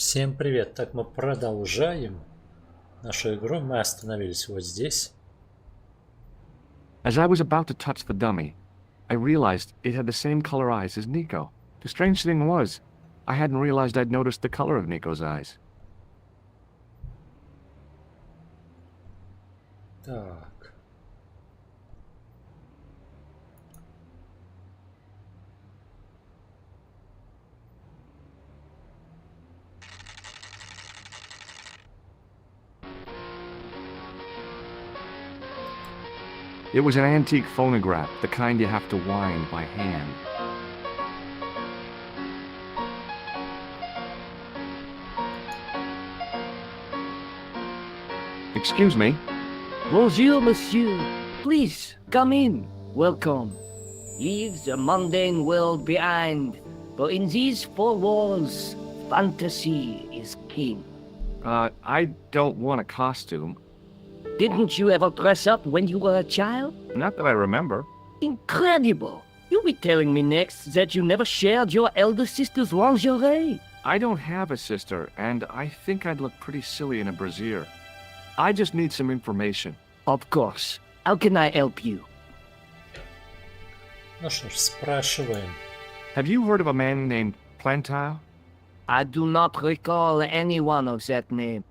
Всем привет! Так, мы продолжаем нашу игру. Мы остановились вот здесь. As I was about to touch the dummy, I realized it had the same color eyes as Nico. The strange thing was, I hadn't realized I'd noticed the color of Nico's eyes. Так. It was an antique phonograph, the kind you have to wind by hand. Excuse me. Bonjour, monsieur. Please, come in. Welcome. Leave the mundane world behind, for in these four walls, fantasy is king. I don't want a costume. Didn't you ever dress up when you were a child? Not that I remember. Incredible! You'll be telling me next that you never shared your elder sister's lingerie. I don't have a sister, and I think I'd look pretty silly in a brassiere. I just need some information. Of course. How can I help you? Ну что ж, спрашиваем. Have you heard of a man named Plantile? I do not recall anyone of that name.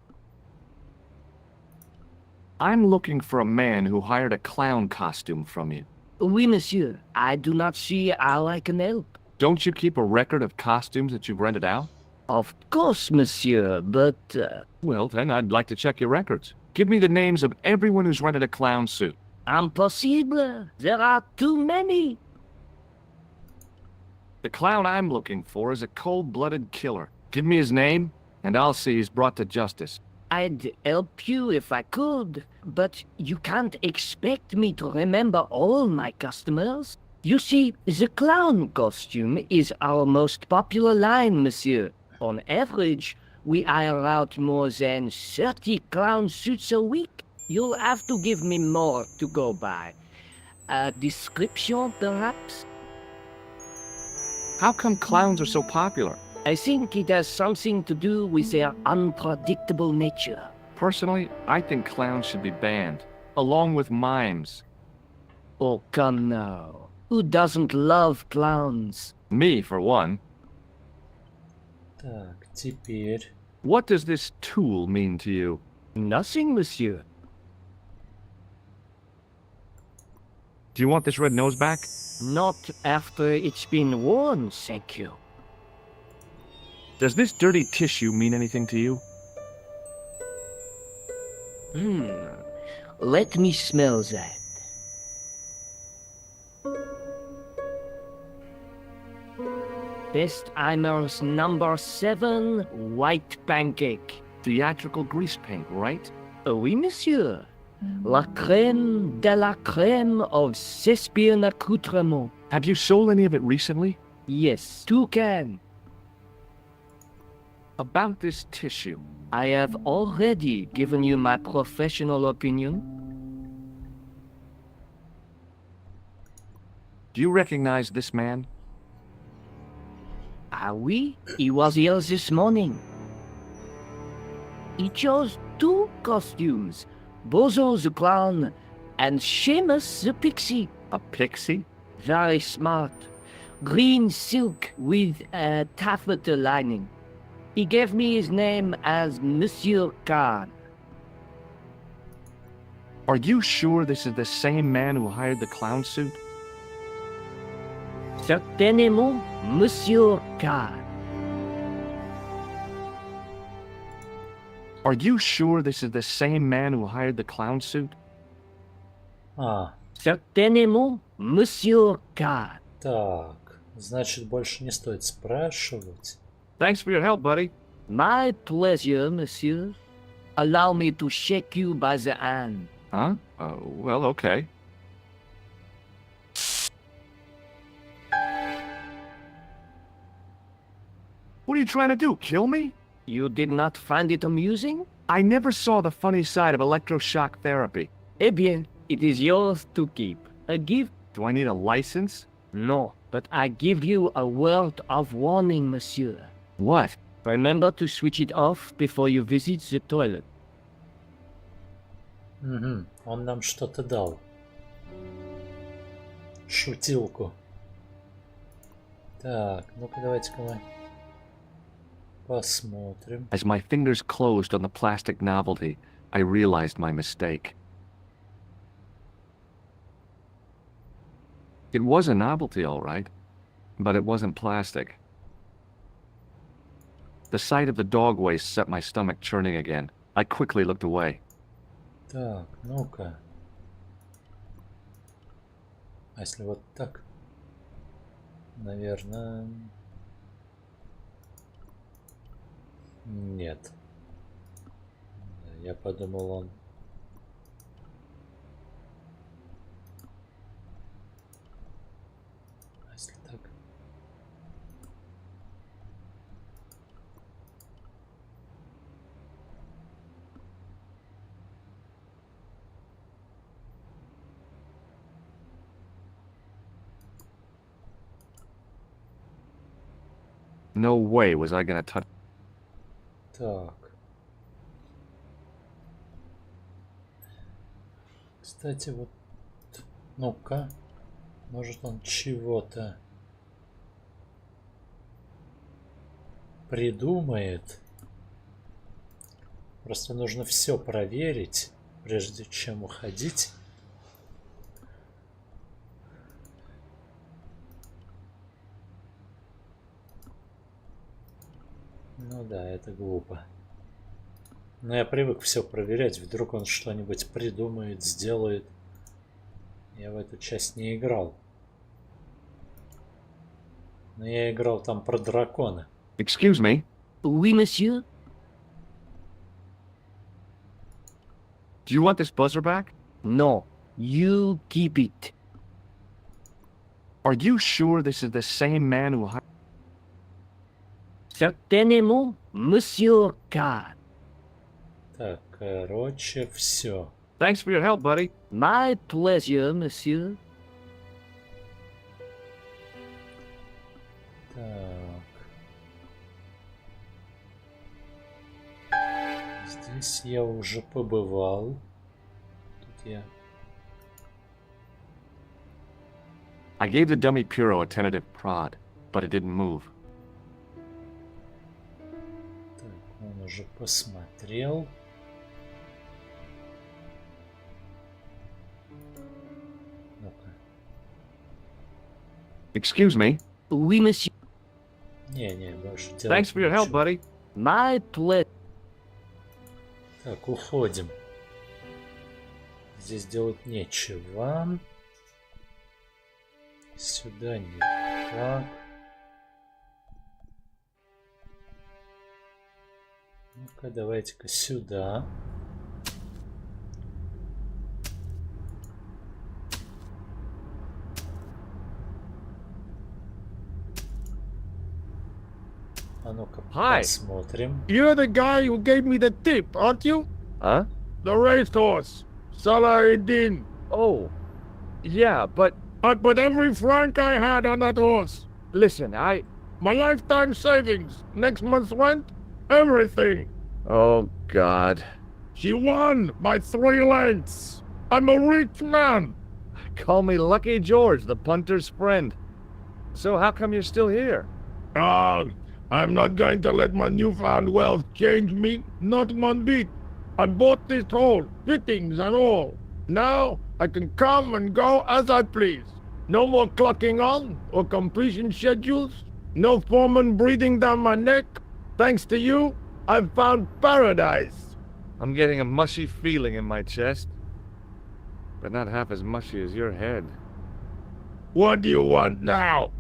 I'm looking for a man who hired a clown costume from you. Oui, monsieur. I do not see how I can help. Don't you keep a record of costumes that you've rented out? Of course, monsieur, but... Well, then I'd like to check your records. Give me the names of everyone who's rented a clown suit. Impossible. There are too many. The clown I'm looking for is a cold-blooded killer. Give me his name, and I'll see he's brought to justice. I'd help you if I could, but you can't expect me to remember all my customers. You see, the clown costume is our most popular line, monsieur. On average, we hire out more than 30 clown suits a week. You'll have to give me more to go by. A description, perhaps? How come clowns are so popular? I think it has something to do with their unpredictable nature. Personally, I think clowns should be banned, along with mimes. Oh, come now. Who doesn't love clowns? Me, for one. Так, теперь... What does this tool mean to you? Nothing, monsieur. Do you want this red nose back? Not after it's been worn, thank you. Does this dirty tissue mean anything to you? Let me smell that. Bestheimer's number 7 white pancake. Theatrical grease paint, right? Oui, monsieur. La crème de la crème of Thespian accoutrement. Have you sold any of it recently? Yes, 2 cans. About this tissue. I have already given you my professional opinion. Do you recognize this man? Ah oui, he was here this morning. He chose 2 costumes, Bozo the clown and Seamus the pixie. A pixie? Very smart. Green silk with a taffeta lining. He gave me his name as Monsieur Khan. Are you sure this is the same man who hired the clown suit? Certainement, Monsieur Khan. Are you sure this is the same man who hired the clown suit? А, Certainement, Monsieur Khan. так. Значит, больше не стоит спрашивать. Thanks for your help, buddy. My pleasure, monsieur. Allow me to shake you by the hand. Huh? Well, okay. What are you trying to do, kill me? You did not find it amusing? I never saw the funny side of electroshock therapy. Eh bien, it is yours to keep. A gift? Do I need a license? No, but I give you a word of warning, monsieur. What? Remember to switch it off before you visit the toilet. Угу, он нам что-то дал. Шутилку. Так, ну-ка давайте-ка мы посмотрим. As my fingers closed on the plastic novelty, I realized my mistake. It was a novelty, all right, but it wasn't plastic. The sight of the dog waste set my stomach churning again. I quickly looked away. Так, ну-ка. А если вот так? Наверное... Нет. Я подумал, он... А если так? No way was I gonna touch. Так. Кстати, вот... Ну-ка. Может, он чего-то придумает. Просто нужно все проверить, прежде чем уходить. Ну да, это глупо. Но я привык все проверять. Вдруг он что-нибудь придумает, сделает. Я в эту часть не играл. Но я играл там про дракона. Excuse me? Oui, monsieur? Do you want this buzzer back? No, you keep it. Are you sure this is the same man who... Certainement, monsieur K. Так, короче, все. Thanks for your help, buddy. My pleasure, monsieur. Так. Здесь я уже побывал. Тут я... I gave the dummy Puro a tentative prod, but it didn't move. Так, он уже посмотрел. Ну-ка. Excuse me? Oui, monsieur. Не, больше делать Thanks for your help, нечего. buddy. My pleasure. Так, уходим. Здесь делать нечего. Сюда никак. Ну-ка, давайте-ка сюда. А ну-ка, Hi. посмотрим. You're the guy who gave me the tip, aren't you? Huh? The racehorse. Salahuddin. Oh, yeah, but I put every franc I had on that horse. listen, My lifetime savings, next month's rent, everything. Oh, God. She won by 3 lengths. I'm a rich man. Call me Lucky George, the punter's friend. So how come you're still here? Ah, I'm not going to let my newfound wealth change me, not one bit. I bought this hole, fittings and all. Now I can come and go as I please. No more clocking on or completion schedules. No foreman breathing down my neck. Thanks to you, I've found paradise. I'm getting a mushy feeling in my chest. But not half as mushy as your head. What do you want now?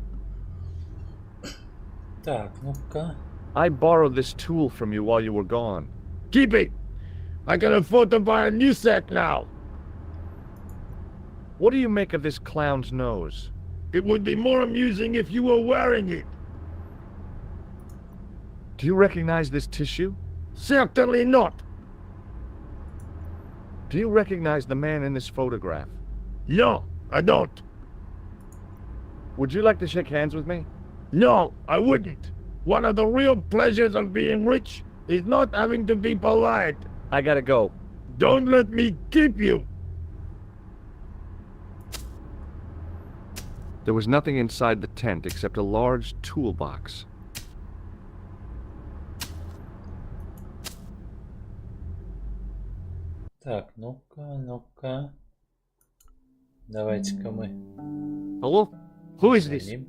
Так, ну-ка. I borrowed this tool from you while you were gone. Keep it. I can afford to buy a new set now. What do you make of this clown's nose? It would be more amusing if you were wearing it. Do you recognize this tissue? Certainly not. Do you recognize the man in this photograph? No, I don't. Would you like to shake hands with me? No, I wouldn't. One of the real pleasures of being rich is not having to be polite. I gotta go. Don't let me keep you. There was nothing inside the tent except a large toolbox. Так, ну-ка, ну-ка. Давайте-ка мы Hello? Who is this? звоним.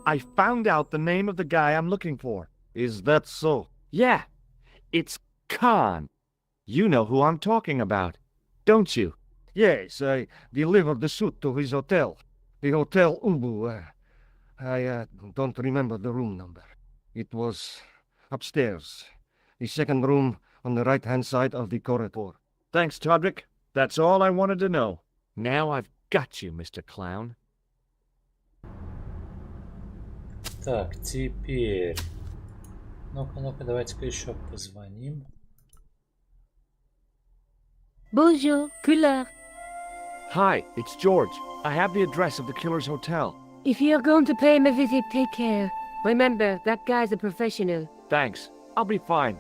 I found out the name of the guy I'm looking for. Is that so? Yeah, it's Khan. You know who I'm talking about, don't you? Yes, I delivered the suit to his hotel. The Hotel Umbu. I don't remember the room number. It was upstairs. The second room on the right-hand side of the corridor. Thanks, Todrick. That's all I wanted to know. Now I've got you, Mr. Clown. Так, теперь. Ну-ка, ну-ка, давайте-ка еще позвоним. Bonjour, Killer. Hi, it's George. I have the address of the killer's hotel. If you're going to pay him a visit, take care. Remember, that guy's a professional. Thanks. I'll be fine.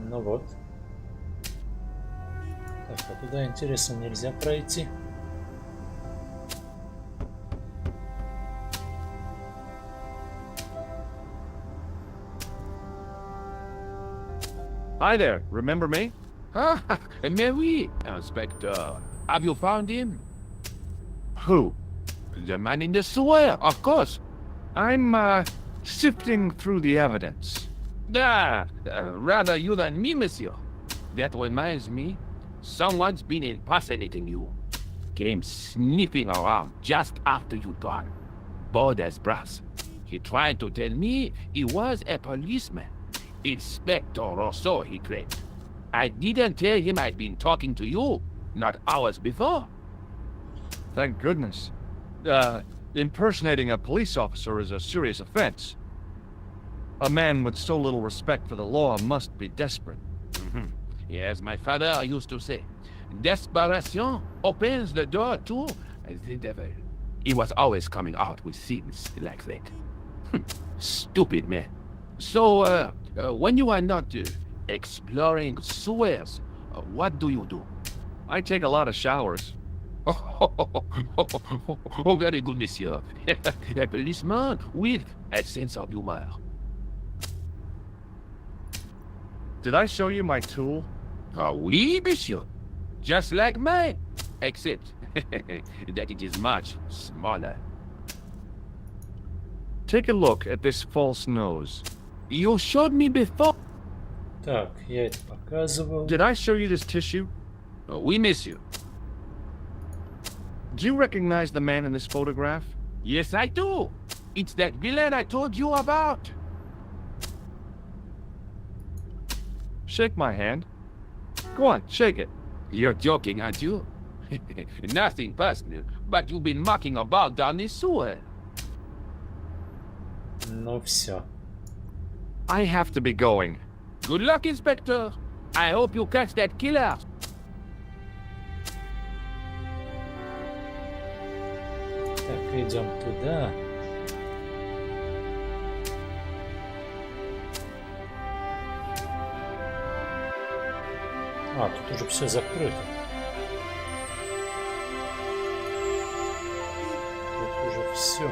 Ну вот. Так, а туда, интересно, нельзя пройти? Hi there. Remember me? Ah, mais oui, Inspector. Have you found him? Who? The man in the sewer, of course. I'm, sifting through the evidence. Rather you than me, monsieur. That reminds me, someone's been impersonating you. Came sniffing around just after you gone. Bold as brass. He tried to tell me he was a policeman. Inspector or so, he claimed. I didn't tell him I'd been talking to you, not hours before. Thank goodness. Impersonating a police officer is a serious offense. A man with so little respect for the law must be desperate. Yes, my father used to say, desperation opens the door to the devil. He was always coming out with things like that. Stupid man. So, when you are not exploring sewers, what do you do? I take a lot of showers. Oh, very good, monsieur. A policeman with a sense of humor. Did I show you my tool? Oui, monsieur. Just like mine, except that it is much smaller. Take a look at this false nose. You showed me before. Так, я это показывал. Did I show you this tissue? Oui, monsieur. Do you recognize the man in this photograph? Yes, I do. It's that villain I told you about. Shake my hand. Go on, shake it. You're joking, aren't you? Nothing personal, but you've been mucking about down this sewer. Ну все. I have to be going. Good luck, Inspector. I hope you catch that killer. Так, идем туда. А, тут уже все закрыто. Тут уже все.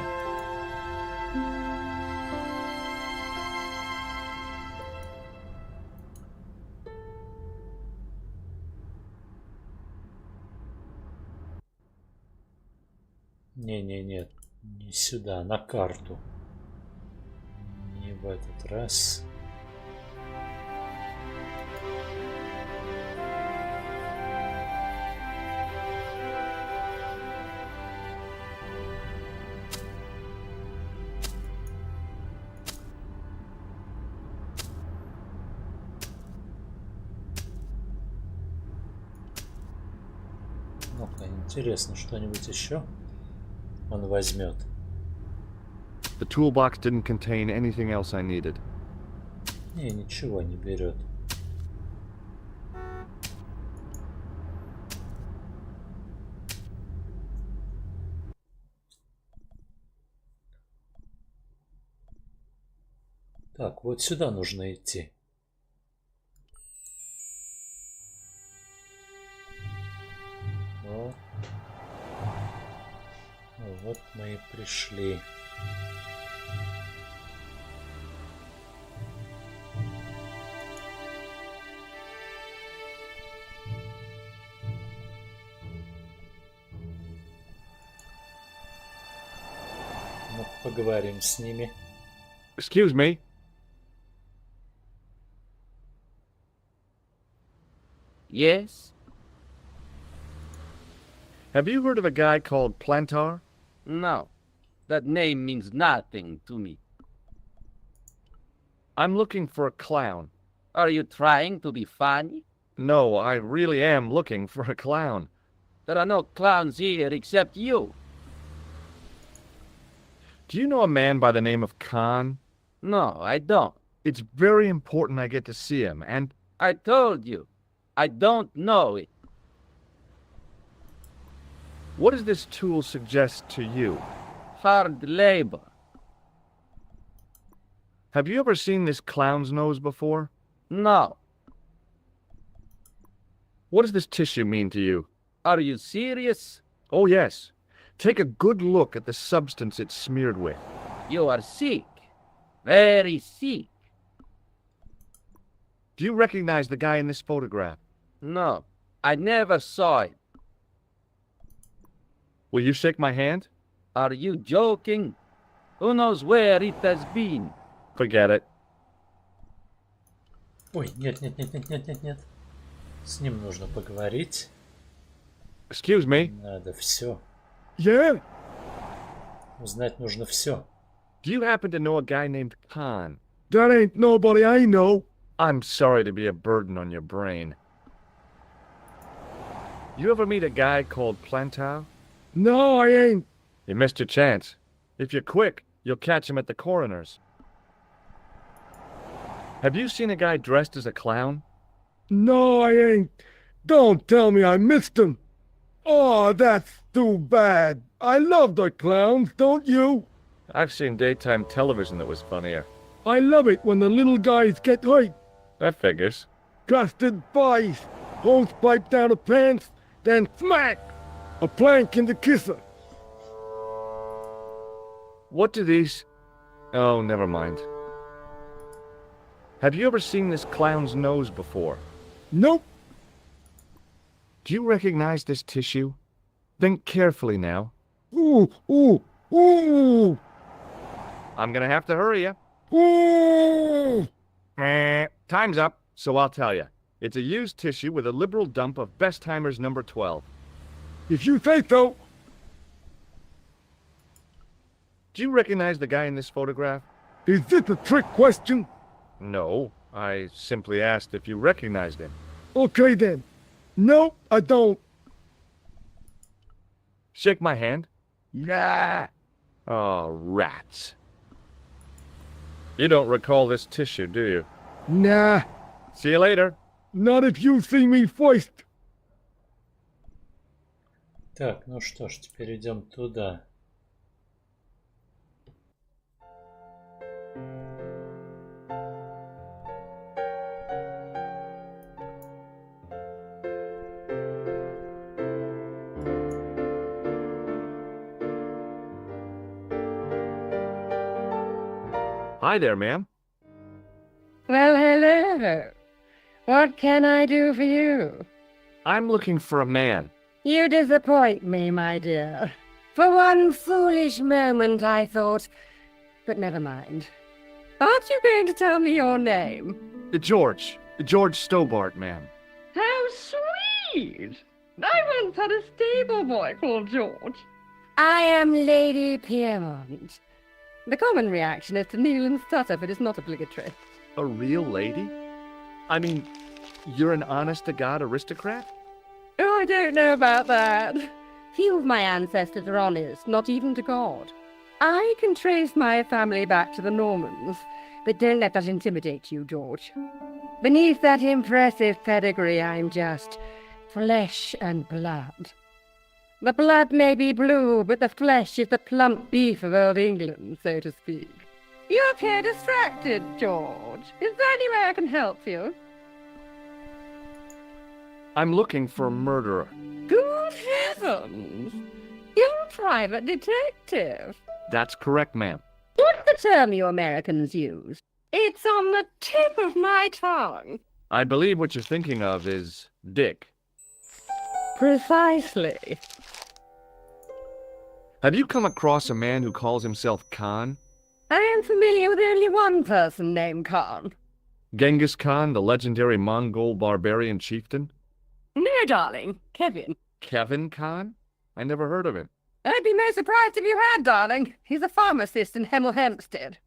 Не-не-не, не сюда, на карту. Не в этот раз. Ну-ка, интересно, что-нибудь еще он возьмет. The toolbox didn't contain anything else I needed. Не, ничего не берет. Так, вот сюда нужно идти. Вот. Ну, вот мы и пришли. Ну, поговорим с ними. Excuse me. Yes? Have you heard of a guy called Plantar? No. That name means nothing to me. I'm looking for a clown. Are you trying to be funny? No, I really am looking for a clown. There are no clowns here except you. Do you know a man by the name of Khan? No, I don't. It's very important I get to see him, and I told you. I don't know it. what does this tool suggest to you? Hard labor. Have you ever seen this clown's nose before? No. What does this tissue mean to you? Are you serious? Oh, yes. Take a good look at the substance it's smeared with. You are sick. Very sick. Do you recognize the guy in this photograph? No, I never saw it. Will you shake my hand? Are you joking? Who knows where it has been? Forget it. Ой, нет. С ним нужно поговорить. Excuse me. Надо все. Yeah? Узнать нужно все. Do you happen to know a guy named Khan? That ain't nobody I know. I'm sorry to be a burden on your brain. You ever meet a guy called Plantar? No, I ain't. You missed your chance. If you're quick, you'll catch him at the coroner's. Have you seen a guy dressed as a clown? No, I ain't. Don't tell me I missed him. Oh, that's too bad. I love the clowns, don't you? I've seen daytime television that was funnier. I love it when the little guys get hurt. That figures. Trusted vice. Hose pipe down the pants, then smack! A plank in the kisser. What do these... Oh, never mind. Have you ever seen this clown's nose before? Nope. Do you recognize this tissue? Think carefully now. Ooh, ooh, ooh, I'm gonna have to hurry you. ooh. Time's up, so I'll tell you. It's a used tissue with a liberal dump of Bestheimer's number 12. If you say so. Do you recognize the guy in this photograph? Is this a trick question? No, I simply asked if you recognized him. Okay then. No, I don't. Shake my hand. Nah. Oh, rats. You don't recall this tissue, do you? Nah. See you later. Not if you see me first. Так, ну что ж, теперь идем туда. Hi there, ma'am. Well, hello. What can I do for you? I'm looking for a man. You disappoint me, my dear. For one foolish moment I thought... But never mind. Aren't you going to tell me your name? George. George Stobart, ma'am. How sweet! I once had a stable boy called George. I am Lady Piermont. The common reaction is to kneel and stutter, but it's not obligatory. A real lady? I mean, you're an honest-to-God aristocrat? Oh, I don't know about that. Few of my ancestors are honest, not even to God. I can trace my family back to the Normans, but don't let that intimidate you, George. Beneath that impressive pedigree, I'm just flesh and blood. The blood may be blue, but the flesh is the plump beef of old England, so to speak. You appear distracted, George. Is there any way I can help you? I'm looking for a murderer. Good heavens! You're a private detective. That's correct, ma'am. What's the term you Americans use? It's on the tip of my tongue. I believe what you're thinking of is Dick. Precisely. Have you come across a man who calls himself Khan? I am familiar with only one person named Khan. Genghis Khan, the legendary Mongol barbarian chieftain? No, darling. Kevin. Kevin Khan? I never heard of him. I'd be most surprised if you had, darling. He's a pharmacist in Hemel Hempstead.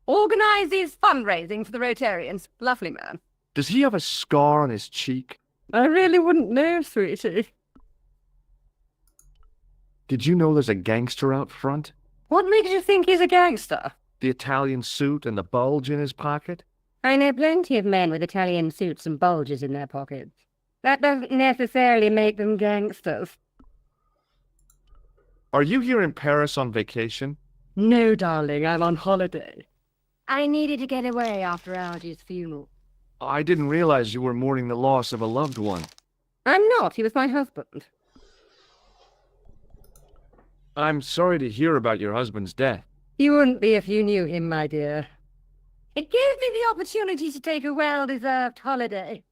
Organizes fundraising for the Rotarians. Lovely man. Does he have a scar on his cheek? I really wouldn't know, sweetie. Did you know there's a gangster out front? What makes you think he's a gangster? The Italian suit and the bulge in his pocket? I know plenty of men with Italian suits and bulges in their pockets. That doesn't necessarily make them gangsters. Are you here in Paris on vacation? No, darling, I'm on holiday. I needed to get away after Algy's funeral. I didn't realize you were mourning the loss of a loved one. I'm not. He was my husband. I'm sorry to hear about your husband's death. You wouldn't be if you knew him, my dear. It gave me the opportunity to take a well-deserved holiday.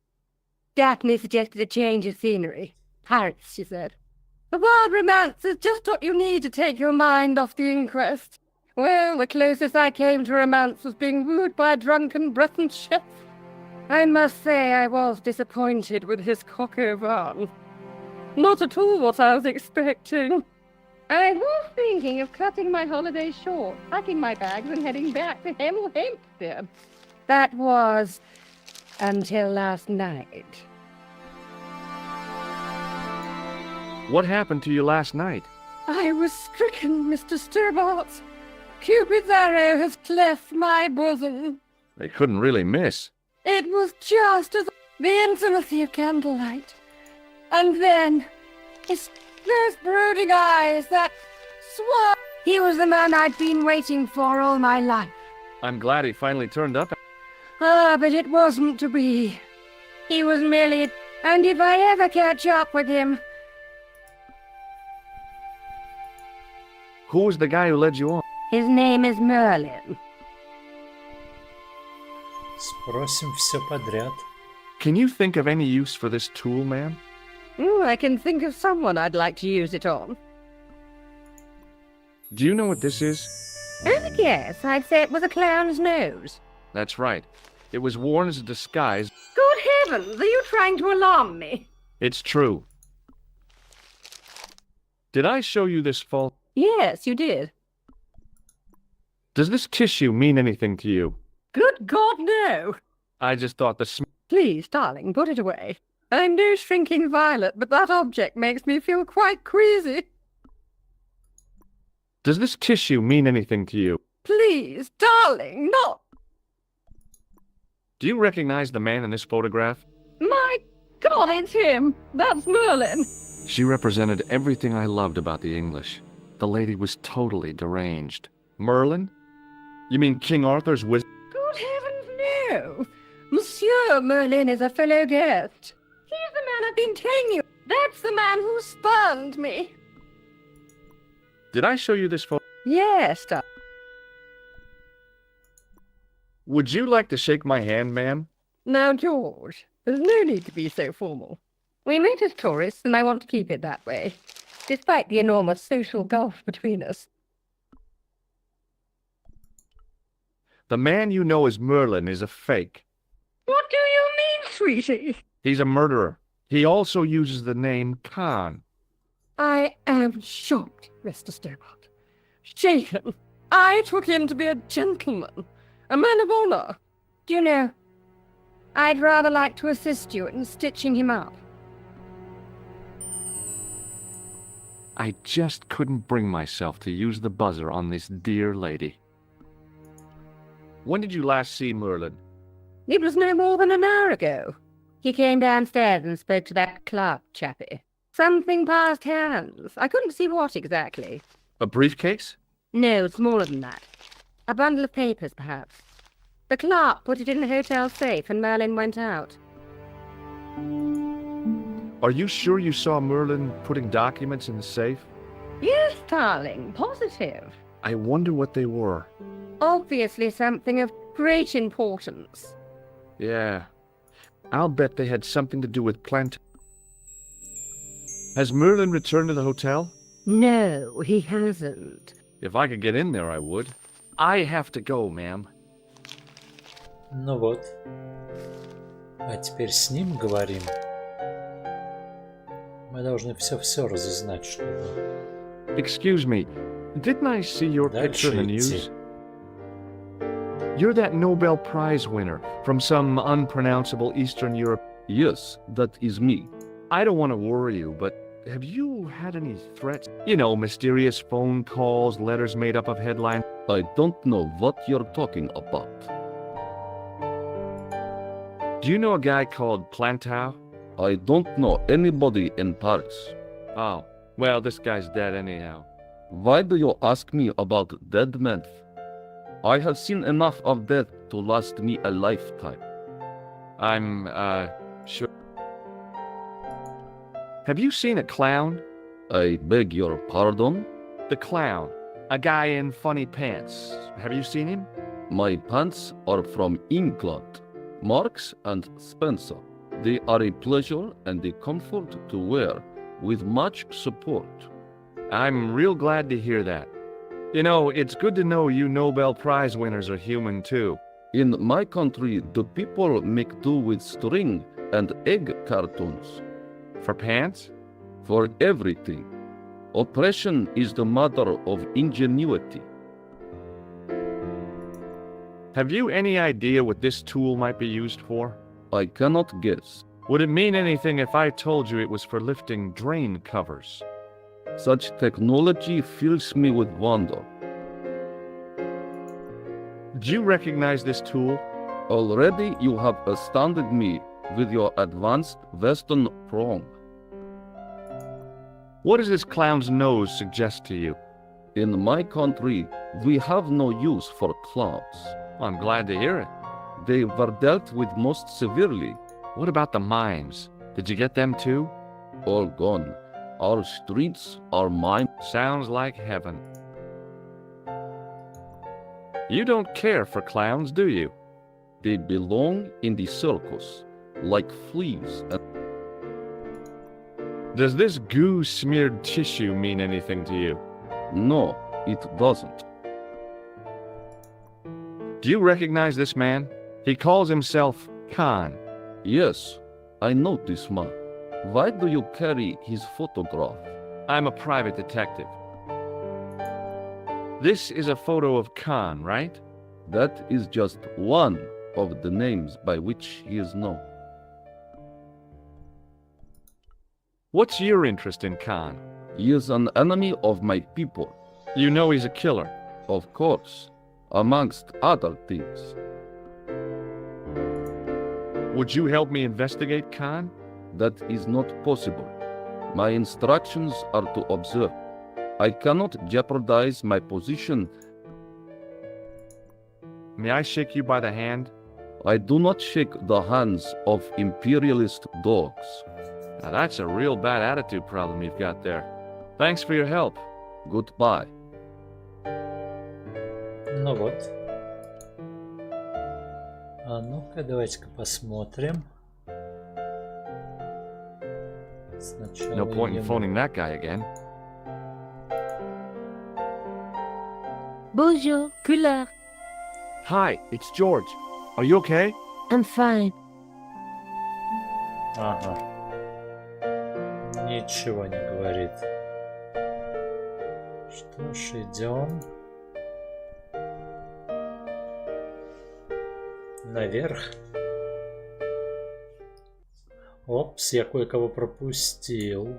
Daphne suggested a change of scenery. Paris, she said. The wild romance is just what you need to take your mind off the inquest. Well, the closest I came to romance was being wooed by a drunken Breton chef. I must say I was disappointed with his coq au vin. Not at all what I was expecting. I was thinking of cutting my holiday short, packing my bags and heading back to Hemel Hempstead. That was until last night. What happened to you last night? I was stricken, Mr. Stobart. Cupid's arrow has cleft my bosom. They couldn't really miss. It was just as the intimacy of candlelight. And then, those brooding eyes, that swirl. He was the man I'd been waiting for all my life. I'm glad he finally turned up. Ah, but it wasn't to be. He was merely... And if I ever catch up with him... Who was the guy who led you on? His name is Merlin. Спросим все подряд. Can you think of any use for this tool, ma'am? I can think of someone I'd like to use it on. Do you know what this is? Yes, I'd say it was a clown's nose. That's right. It was worn as a disguise. Good heavens, are you trying to alarm me? It's true. Did I show you this fall? Yes, you did. Does this tissue mean anything to you? Good God, no. I just thought the smell. Please, darling, put it away. I'm no shrinking violet, but that object makes me feel quite queasy. Does this tissue mean anything to you? Please, darling, not... Do you recognize the man in this photograph? My God, it's him. That's Merlin. She represented everything I loved about the English. The lady was totally deranged. Merlin? You mean King Arthur's wizard? Good heavens, no. Monsieur Merlin is a fellow guest. He's the man I've been telling you. That's the man who spurned me. Did I show you this photo? Yes, darling. Would you like to shake my hand, ma'am? Now, George, there's no need to be so formal. We meet as tourists, and I want to keep it that way, despite the enormous social gulf between us. The man you know as Merlin is a fake. What do you mean, sweetie? He's a murderer. He also uses the name Khan. I am shocked, Mr. Stobart. Shaken. I took him to be a gentleman, a man of honor. Do you know, I'd rather like to assist you in stitching him up. I just couldn't bring myself to use the buzzer on this dear lady. When did you last see Merlin? It was no more than an hour ago. He came downstairs and spoke to that clerk chappie. Something passed hands. I couldn't see what exactly. A briefcase? No, smaller than that. A bundle of papers, perhaps. The clerk put it in the hotel safe and Merlin went out. Are you sure you saw Merlin putting documents in the safe? Yes, darling, positive. I wonder what they were. Obviously something of great importance. Yeah. I'll bet they had something to do with plant. Has Merlin returned to the hotel? No, he hasn't. If I could get in there, I would. I have to go, ma'am. Ну вот. А теперь с ним говорим. Мы должны все разузнать, чтобы... Excuse me, didn't I see your picture in the news? You're that Nobel Prize winner from some unpronounceable Eastern Europe. Yes, that is me. I don't want to worry you, but have you had any threats? You know, mysterious phone calls, letters made up of headlines. I don't know what you're talking about. Do you know a guy called Plantow? I don't know anybody in Paris. Oh, well, this guy's dead anyhow. Why do you ask me about dead men? I have seen enough of death to last me a lifetime. I'm, sure. Have you seen a clown? I beg your pardon? The clown. A guy in funny pants. Have you seen him? My pants are from England. Marks and Spencer. They are a pleasure and a comfort to wear, with much support. I'm real glad to hear that. You know, it's good to know you Nobel Prize winners are human too. In my country, the people make do with string and egg cartoons. For pants? For everything. Oppression is the mother of ingenuity. Have you any idea what this tool might be used for? I cannot guess. Would it mean anything if I told you it was for lifting drain covers? Such technology fills me with wonder. Do you recognize this tool? Already you have astounded me with your advanced Western prong. What does this clown's nose suggest to you? In my country, we have no use for clowns. I'm glad to hear it. They were dealt with most severely. What about the mimes? Did you get them too? All gone. Our streets are mine. Sounds like heaven. You don't care for clowns, do you? They belong in the circus, like fleas. Does this goo-smeared tissue mean anything to you? No, it doesn't. Do you recognize this man? He calls himself Khan. Yes, I know this man. Why do you carry his photograph? I'm a private detective. This is a photo of Khan, right? That is just one of the names by which he is known. What's your interest in Khan? He is an enemy of my people. You know he's a killer. Of course, amongst other things. Would you help me investigate Khan? That is not possible. My instructions are to observe. I cannot jeopardize my position. May I shake you by the hand? I do not shake the hands of imperialist dogs. Now that's a real bad attitude problem you've got there. Thanks for your help. Goodbye. Ну вот. А ну-ка, давайте-ка посмотрим. Сначала No point in ему- phoning that guy again. Bonjour, couleur. Hi, it's George. Are you okay? I'm fine. Ага. Ничего не говорит. Что ж, идем. Наверх. Опс, я кое-кого пропустил.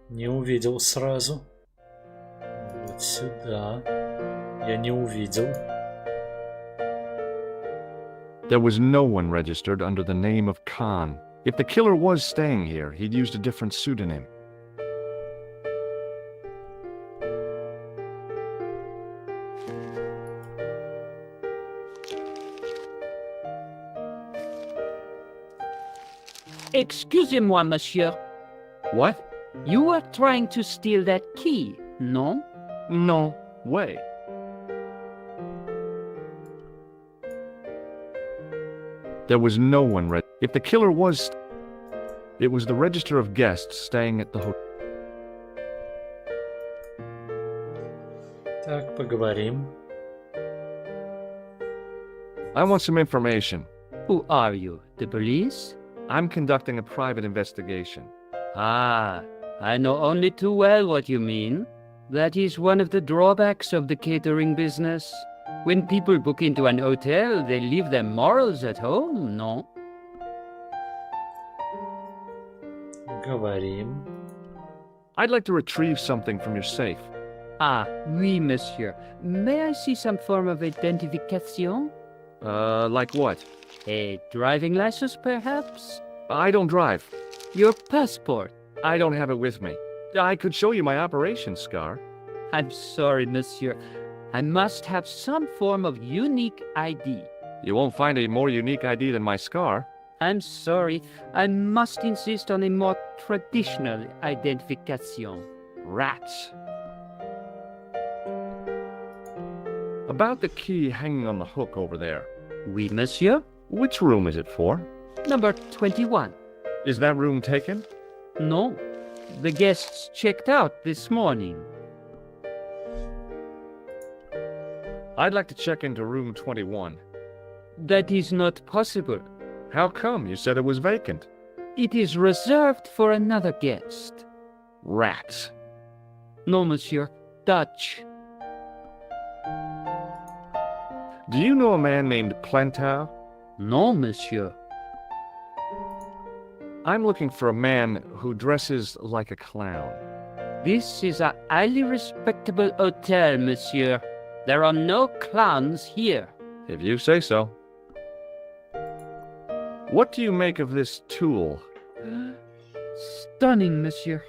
Не увидел сразу. Вот сюда. Я не увидел. There was no one registered under the name of Khan. If the killer was staying here, he'd used a different pseudonym. Excusez-moi, monsieur. What? You were trying to steal that key, no? No way. There was no one ready. If the killer was... It was the register of guests staying at the hotel. Так, поговорим. I want some information. Who are you, the police? I'm conducting a private investigation. Ah, I know only too well what you mean. That is one of the drawbacks of the catering business. When people book into an hotel, they leave their morals at home, no? Говорим. I'd like to retrieve something from your safe. Ah, oui, monsieur. May I see some form of identification? Like what? A driving license, perhaps? I don't drive. Your passport? I don't have it with me. I could show you my operation scar. I'm sorry, monsieur. I must have some form of unique ID. You won't find a more unique ID than my scar. I'm sorry. I must insist on a more traditional identification. Rats. About the key hanging on the hook over there. Oui, monsieur. Which room is it for? Number 21. Is that room taken? No. The guests checked out this morning. I'd like to check into room 21. That is not possible. How come? You said it was vacant. It is reserved for another guest. Rats. No, monsieur. Dutch. Do you know a man named Plantow? No, monsieur. I'm looking for a man who dresses like a clown. This is a highly respectable hotel, monsieur. There are no clowns here. If you say so. What do you make of this tool? Stunning, monsieur.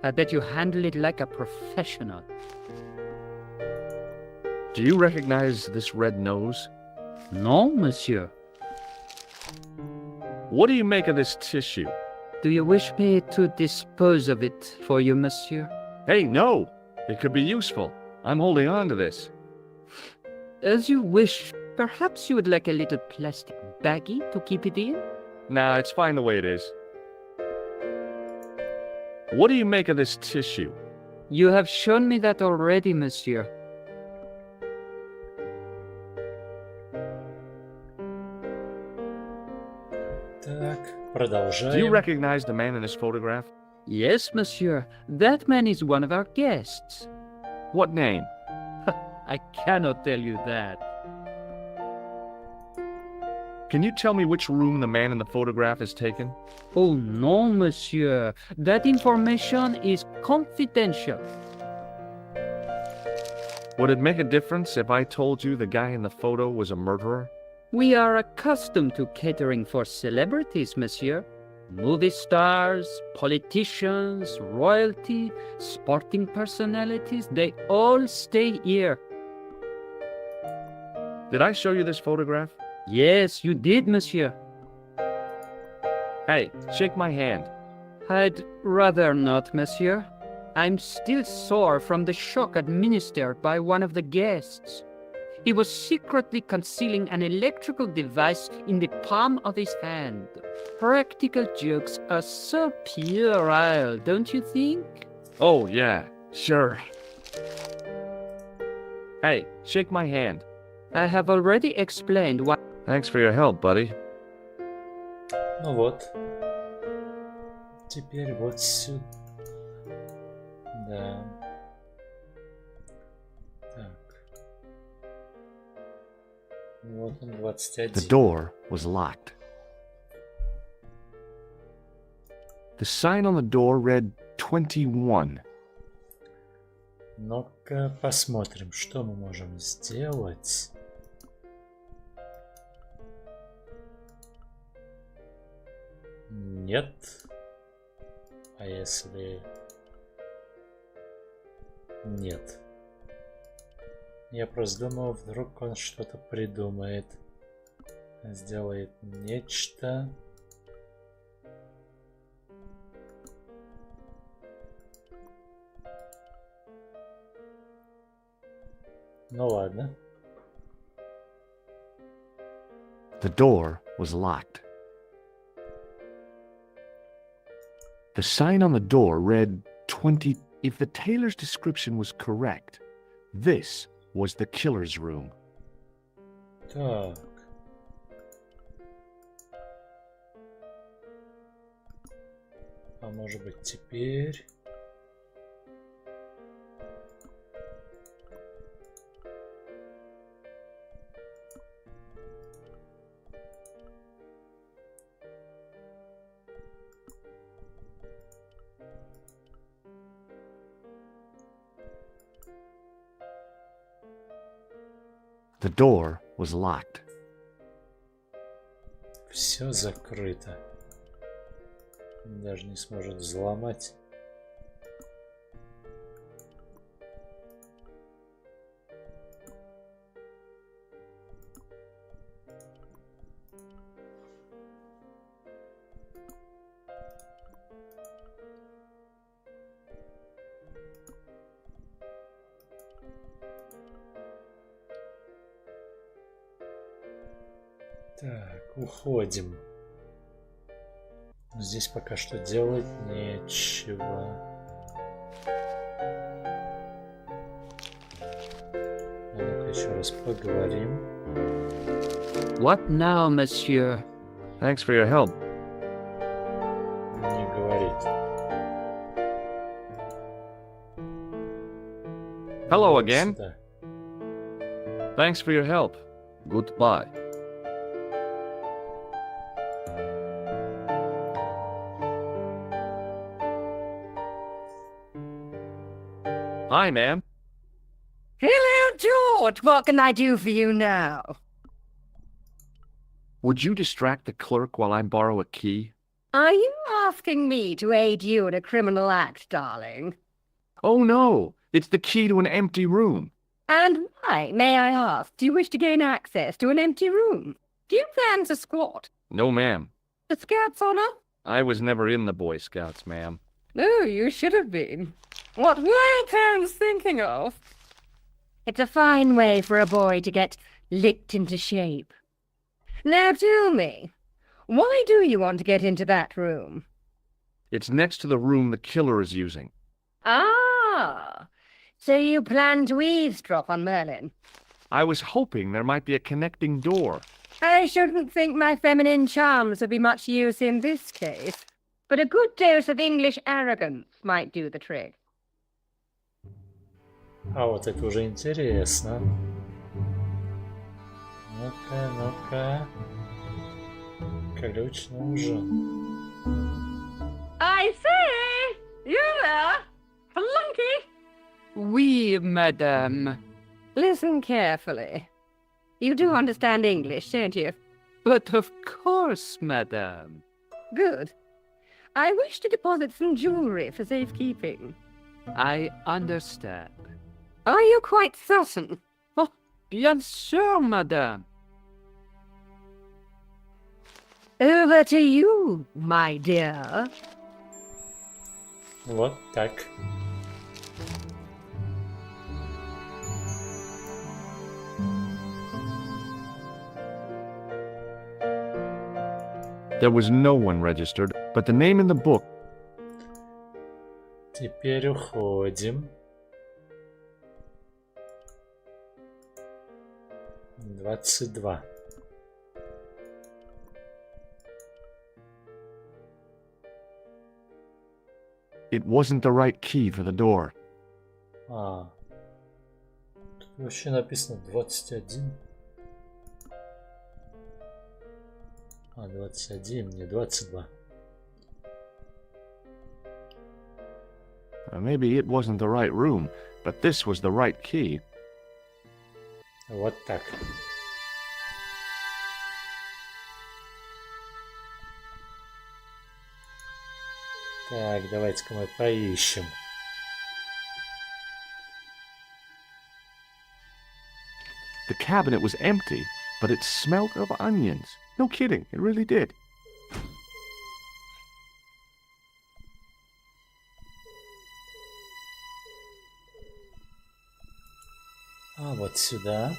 I bet you handle it like a professional. Do you recognize this red nose? No, monsieur. What do you make of this tissue? Do you wish me to dispose of it for you, monsieur? Hey, no! It could be useful. I'm holding on to this. As you wish. Perhaps you would like a little plastic baggie to keep it in? Nah, it's fine the way it is. What do you make of this tissue? You have shown me that already, monsieur. Так, Do you продолжаем. recognize the man in this photograph? Yes, monsieur. That man is one of our guests. What name? I cannot tell you that. Can you tell me which room the man in the photograph is taken? Oh, no, monsieur. That information is confidential. Would it make a difference if I told you the guy in the photo was a murderer? We are accustomed to catering for celebrities, monsieur. Movie stars, politicians, royalty, sporting personalities, they all stay here. Did I show you this photograph? Yes, you did, monsieur. Hey, shake my hand. I'd rather not, monsieur. I'm still sore from the shock administered by one of the guests. He was secretly concealing an electrical device in the palm of his hand. Practical jokes are so puerile, don't you think? Oh, yeah, sure. Hey, shake my hand. I have already explained why. Thanks for your help, buddy. Ну вот. Теперь вот сюда. Да. Так. Вот он, 21. The door was locked. The sign on the door read 21. Ну-ка посмотрим, что мы можем сделать. Нет. А если... Нет. Я просто думал, вдруг он что-то придумает. Сделает нечто. Ну ладно. The door was locked. The sign on the door read 20. If the tailor's description was correct, this was the killer's room. Так. А может быть теперь... The door was locked. Все закрыто. Даже не сможет взломать. Так, уходим. Здесь пока что делать нечего. А ну-ка еще раз поговорим. What now, monsieur? Thanks for your help. Не говорит. Hello again. Сюда. Thanks for your help. Goodbye. Hi, ma'am. Hello, George. What can I do for you now? Would you distract the clerk while I borrow a key? Are you asking me to aid you in a criminal act, darling? Oh, no. It's the key to an empty room. And why, may I ask, do you wish to gain access to an empty room? Do you plan to squat? No, ma'am. The Scouts honor? I was never in the Boy Scouts, ma'am. No, you should have been. What were your parents thinking of? It's a fine way for a boy to get licked into shape. Now tell me, why do you want to get into that room? It's next to the room the killer is using. Ah, so you plan to eavesdrop on Merlin? I was hoping there might be a connecting door. I shouldn't think my feminine charms would be much use in this case, but a good dose of English arrogance might do the trick. А вот это уже интересно. Ну-ка, ну-ка. Ключ нужен. I say, you there, flunky? Oui, madame. Listen carefully. You do understand English, don't you? But of course, madame. Good. I wish to deposit some jewelry for safekeeping. I understand. Are you quite certain? Oh, bien sûr, madame. Over to you, my dear. Вот так. There was no one registered, but the name in the book. Теперь уходим. 22. It wasn't the right key for the door. А. Тут вообще написано 21. А, 21, не 22. Maybe it wasn't the right room, but this was the right key. Вот так. Так, давайте-ка мы поищем. The cabinet was empty, but it smelled of onions. No kidding, it really did. А вот сюда.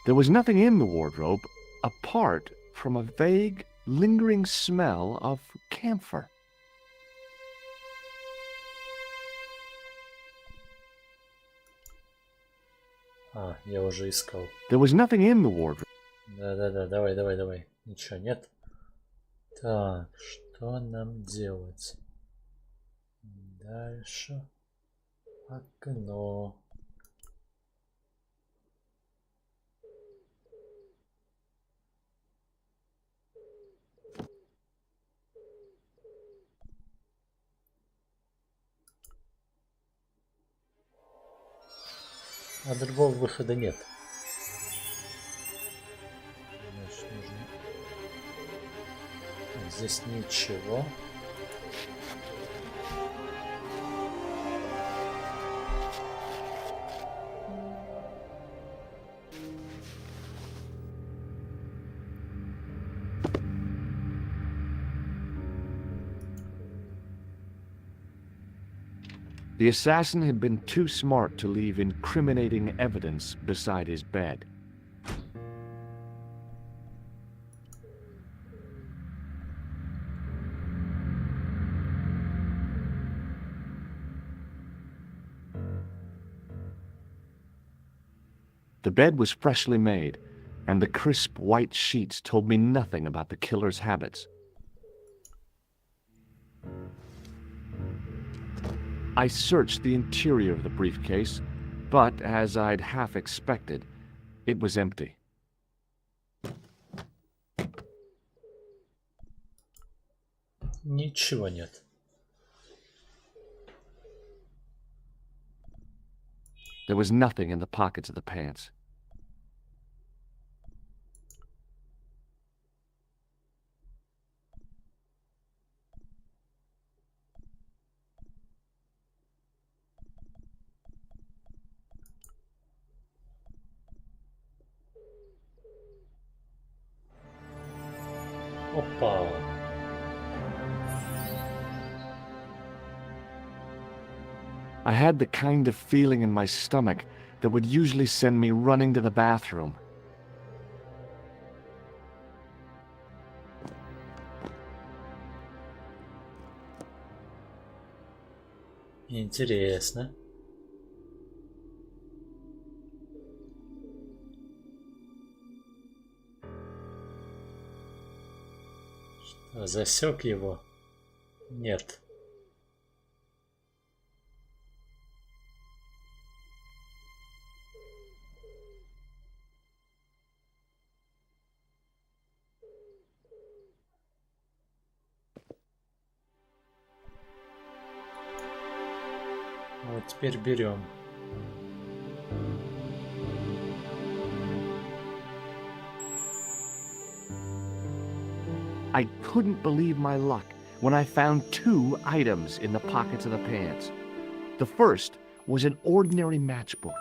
There was nothing in the wardrobe apart from a vague, lingering smell of camphor. А, я уже искал. There was nothing in the wardrobe. Да-да-да, давай. Ничего нет. Так, что нам делать? Дальше. Окно. А другого выхода нет. Значит, нужно... Так, здесь ничего. The assassin had been too smart to leave incriminating evidence beside his bed. The bed was freshly made, and the crisp white sheets told me nothing about the killer's habits. I searched the interior of the briefcase, but as I'd half expected, it was empty. Ничего нет. There was nothing in the pockets of the pants. Опа. I had the kind of feeling in my stomach that would usually send me running to the bathroom. Интересно. Что, засек его? Нет. Вот теперь берем. I couldn't believe my luck when I found two items in the pockets of the pants. The first was an ordinary matchbook.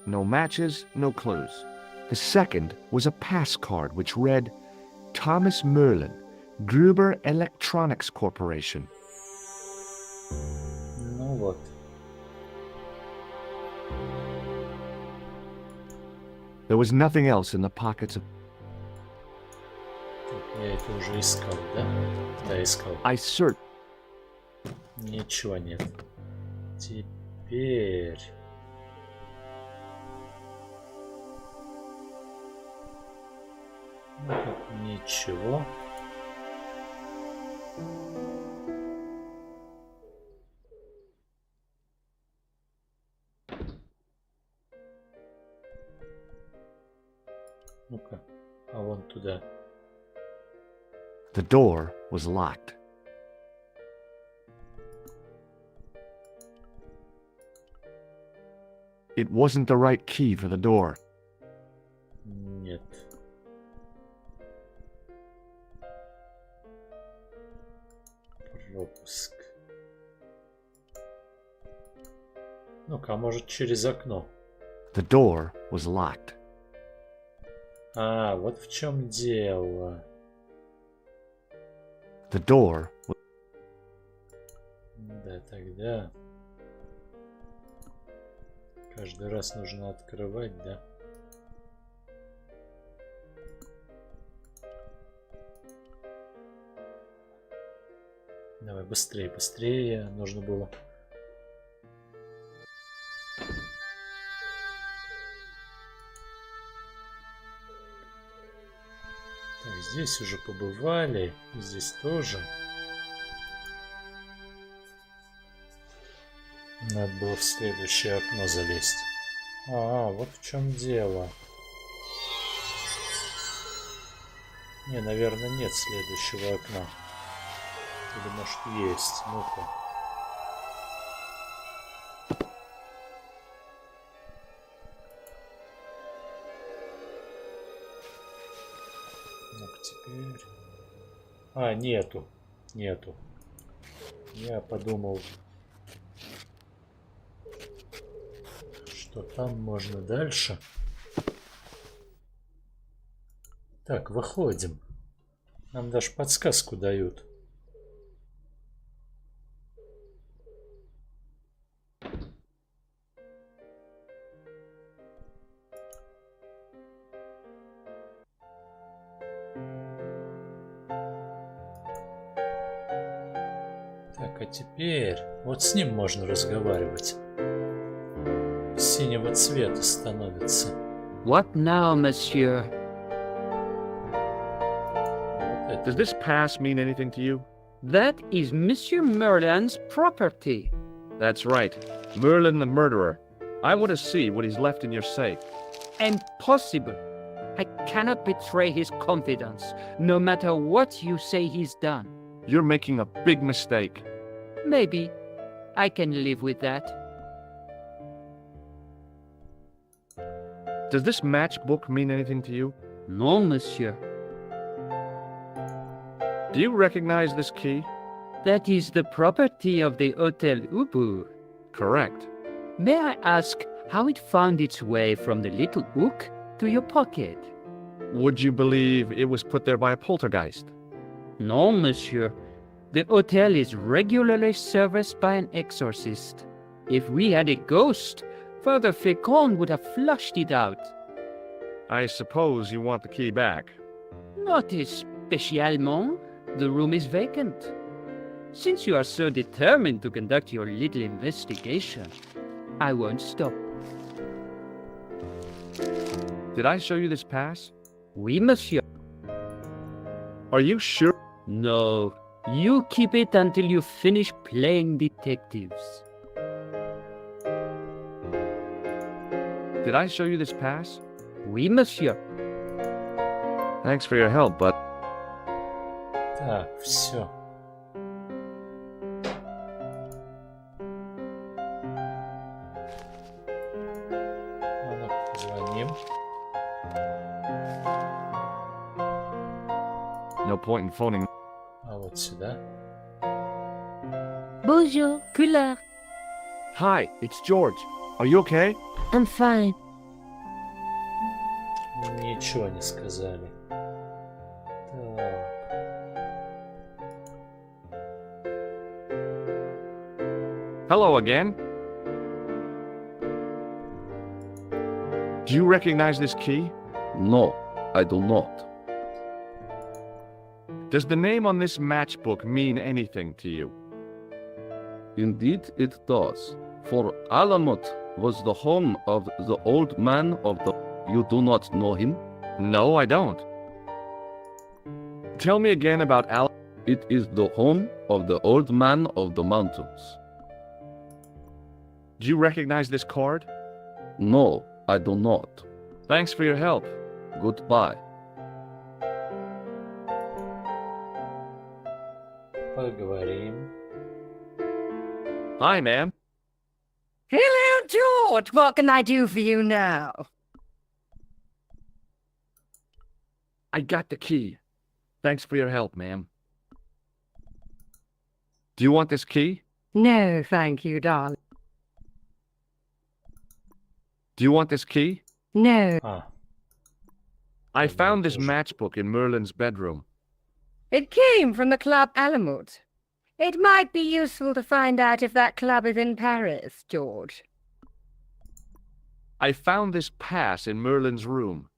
No matches, no clues. The second was a pass card which read, Thomas Merlin, Gruber Electronics Corporation. Ну вот. There was nothing else in the pockets of... Так, я это уже искал, да? Да, искал. I searched. Ничего нет. Теперь... Ну, тут ничего. Ну-ка, а вон туда. The door was locked. It wasn't the right key for the door. Нет. Пропуск. Ну-ка, а может через окно? The door was locked. А, вот в чем дело. The door. Да, тогда... Каждый раз нужно открывать, да? Давай, быстрее, быстрее. Нужно было... Так, здесь уже побывали. И здесь тоже. Надо было в следующее окно залезть. Вот в чем дело. Не, наверное, нет следующего окна. Или может есть. Ну-ка. Ну-ка теперь... нету. Нету. Я подумал... Что там можно дальше. Так, выходим. Нам даже подсказку дают. Так, а теперь вот с ним можно разговаривать. Синего цвета становится. What now, monsieur? Вот это. Does this pass mean anything to you? That is Monsieur Merlin's property. That's right. Merlin the murderer. I want to see what he's left in your safe. Impossible. I cannot betray his confidence, no matter what you say he's done. You're making a big mistake. Maybe. I can live with that. Does this matchbook mean anything to you? No, monsieur. Do you recognize this key? That is the property of the Hotel Ubu. Correct. May I ask how it found its way from the little hook to your pocket? Would you believe it was put there by a poltergeist? No, monsieur. The hotel is regularly serviced by an exorcist. If we had a ghost, Father Fécond would have flushed it out. I suppose you want the key back. Not especiellement. The room is vacant. Since you are so determined to conduct your little investigation, I won't stop. Did I show you this pass? Oui, monsieur. Are you sure? No. You keep it until you finish playing detectives. Did I show you this pass? Oui, monsieur. Thanks for your help, but... Так, все. Звоним. No point in phoning. А вот сюда. Bonjour, couleur. Hi, it's George. Are you okay? I'm fine. Ничего не сказали. Так. Hello again. Do you recognize this key? No, I do not. Does the name on this matchbook mean anything to you? Indeed it does. For Alamut was the home of the old man of the... You do not know him? No, I don't. Tell me again about Al... It is the home of the old man of the mountains. Do you recognize this card? No, I do not. Thanks for your help. Goodbye. Поговорим. Hi, ma'am. Hello, George. What can I do for you now? I got the key. Thanks for your help, ma'am. Do you want this key? No, thank you, darling. Do you want this key? No. А, I found this тоже. matchbook in Merlin's bedroom. It came from the Club Alamut. It might be useful to find out if that club is in Paris, George. I found this pass in Merlin's room.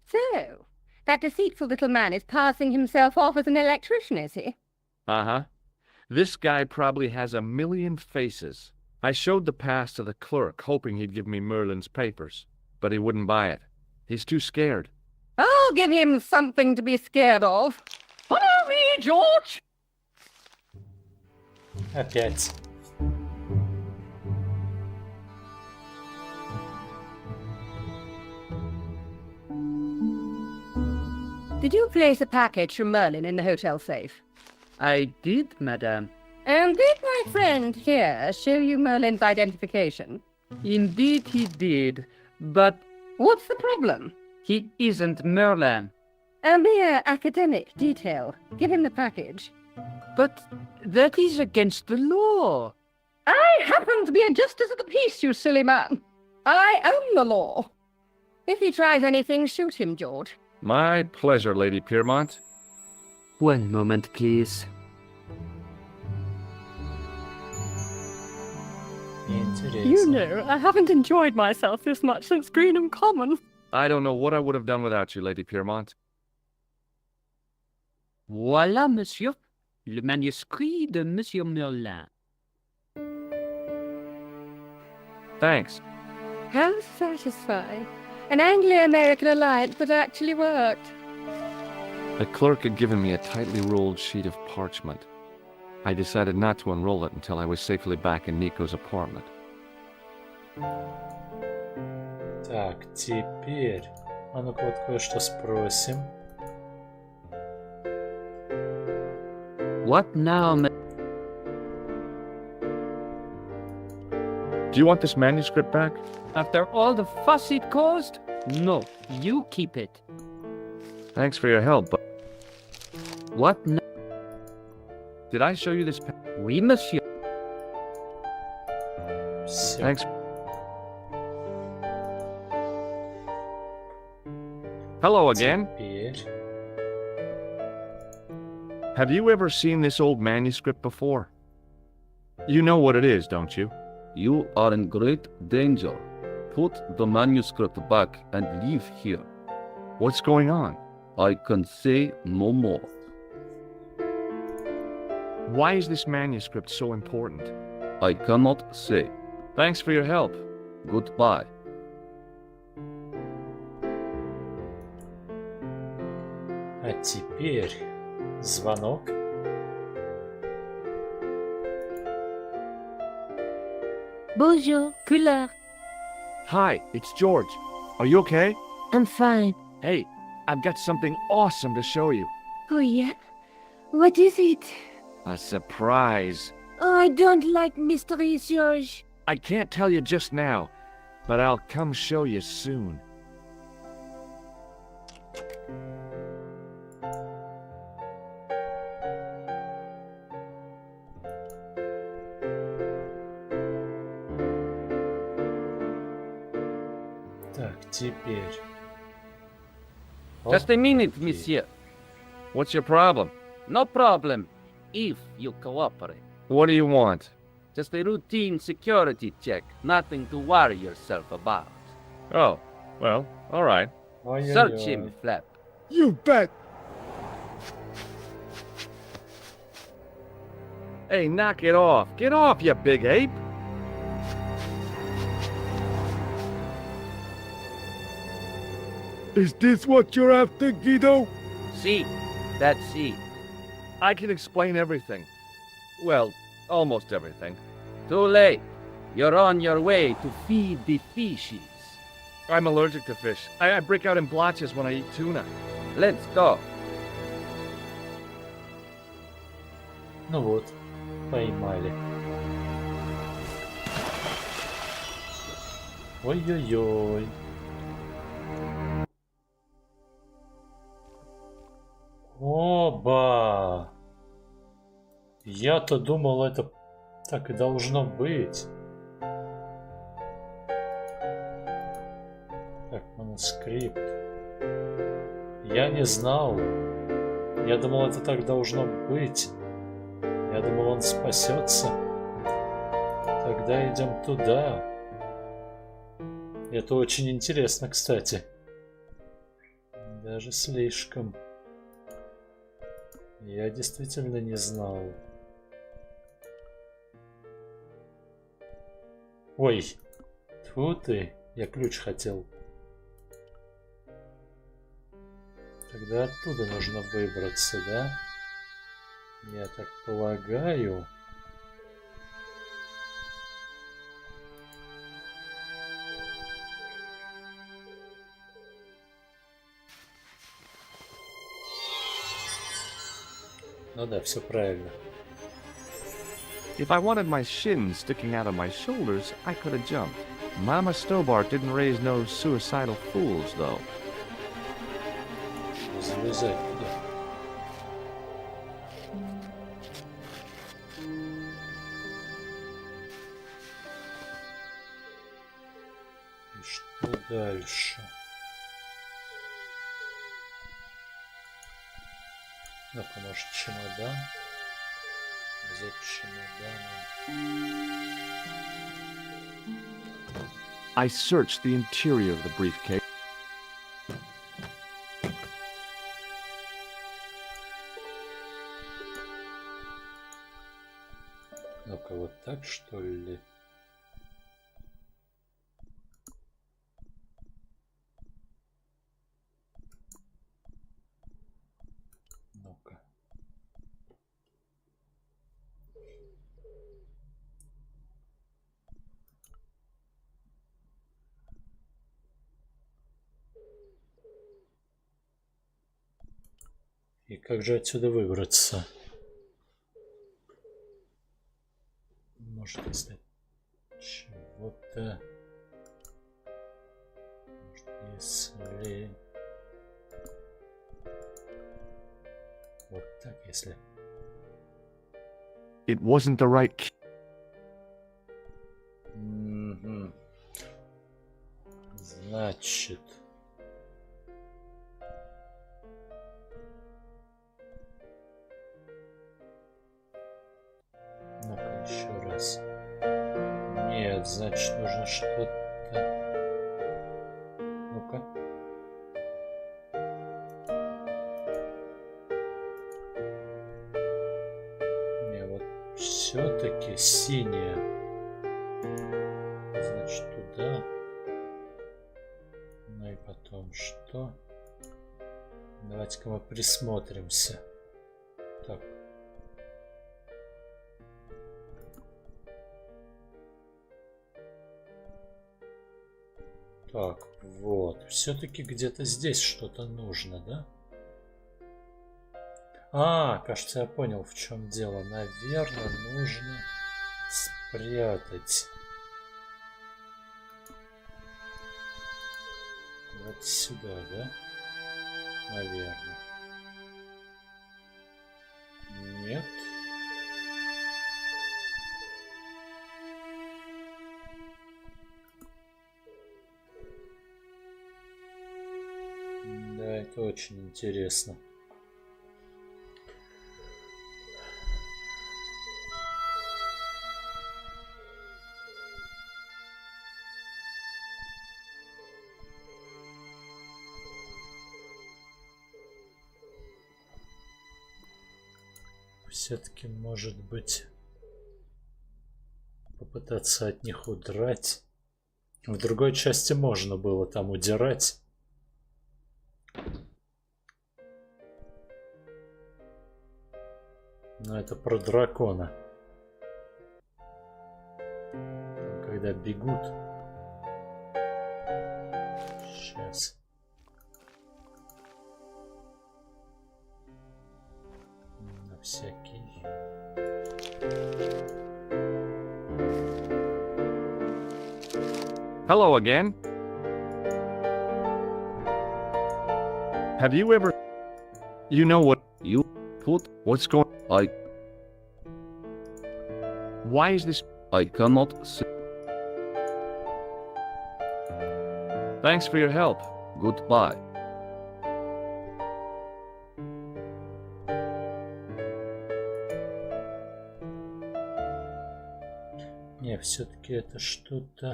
So, that deceitful little man is passing himself off as an electrician, is he? Uh-huh. This guy probably has a million faces. I showed the pass to the clerk, hoping he'd give me Merlin's papers, but he wouldn't buy it. He's too scared. I'll give him something to be scared of. Follow me, George! Опять. Did you place a package from Merlin in the hotel safe? I did, madame. And did my friend here show you Merlin's identification? Indeed he did, but What's the problem? he isn't Merlin. A mere academic detail. Give him the package. But that is against the law. I happen to be a justice of the peace, you silly man. I own the law. If he tries anything, shoot him, George. My pleasure, Lady Piermont. One moment, please. Интересно. You know, I haven't enjoyed myself this much since Greenham Common. I don't know what I would have done without you, Lady Piermont. Voilà, monsieur. Le manuscrit de Monsieur Merlin. Thanks. How satisfying. An Anglo-American alliance that actually worked. The clerk had given me a tightly rolled sheet of parchment. I decided not to unroll it until I was safely back in Nico's apartment. Так, теперь... А ну-ка вот кое-что спросим. What now, Do you want this manuscript back? after all the fuss it caused? No, you keep it. Thanks for your help, but What now? did I show you this? Oui, monsieur. Всё. Thanks. Hello again. Теперь... Have you ever seen this old manuscript before? You know what it is, don't you? You are in great danger. Put the manuscript back and leave here. What's going on? I can say no more. Why is this manuscript so important? I cannot say. Thanks for your help. Goodbye. А теперь... Звонок. Bonjour, couleur. Hi, it's George. Are you okay? I'm fine. Hey, I've got something awesome to show you. Oh, yeah? What is it? A surprise. Oh, I don't like mysteries, George. I can't tell you just now, but I'll come show you soon. Так, теперь... Just a minute, monsieur. What's your problem? No problem, if you cooperate. What do you want? Just a routine security check, nothing to worry yourself about. Oh, well, all right. Search him, Flap. You bet. Hey, knock it off. Get off, you big ape. Is this what you're after, Guido? See, that's it. I can explain everything. Well, almost everything. Too late. You're on your way to feed the fishes. I'm allergic to fish. I break out in blotches when I eat tuna. Let's go. Ну вот, поймали. Ой-ой-ой. Оба! Я-то думал, это так и должно быть. Так, манускрипт. Я не знал, Я думал, это так должно быть. Я думал, он спасется. Тогда идем туда. Это очень интересно, кстати. Даже слишком. Я действительно не знал. Ой, тьфу ты, я ключ хотел. Тогда оттуда нужно выбраться, да? Я так полагаю. Ну да, все правильно. If I wanted my shins sticking out of my shoulders, I could have jumped. Mama Stobart didn't raise no suicidal fools, though. Залезать туда. И что дальше? Ну-ка, может, чемодан? Взять чемодан. I searched the interior of the briefcase. Ну-ка, вот так, что ли? Ну-ка. И как же отсюда выбраться? Может, если чего-то... Может, если... Вот так, если... It wasn't the right key. Мгм. Значит... Ну-ка, еще раз. Нет, значит, нужно что-то... Ну-ка. Не, вот все-таки синяя. Значит, туда. Ну и потом что? Давайте-ка мы присмотримся. Так. Так, вот. Все-таки где-то здесь что-то нужно, да? А, кажется, я понял, в чем дело. Наверное, нужно спрятать. Вот сюда, да? Наверное. Нет. Да, это очень интересно. Все-таки, может быть, попытаться от них удрать. В другой части можно было там удирать. Но это про дракона. Там, когда бегут. Сейчас. На всякий. Hello again. Have you ever... You know what... You put... What's going... Why is this... I cannot see. Thanks for your help. Goodbye. Не, все-таки это что-то...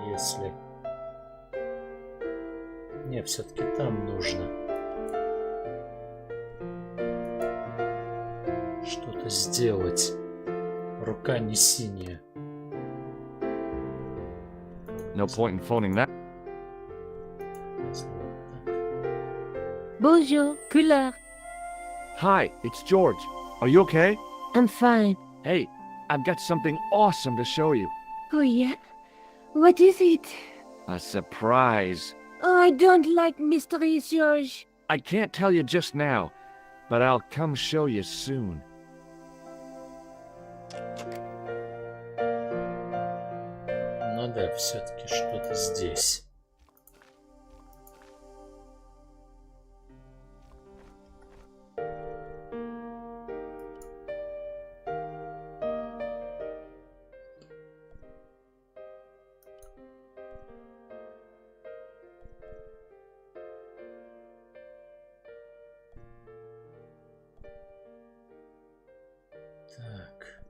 Если... Не, все-таки там нужно что-то сделать. Рука не синяя. No point in phoning that. Bonjour, couleur. Hi, it's George. Are you okay? I'm fine. Hey, I've got something awesome to show you. Oh, yeah? What is it? A surprise. Oh, I don't like mysteries, George. I can't tell you just now, but I'll come show you soon. Ну да, все-таки что-то здесь. Так.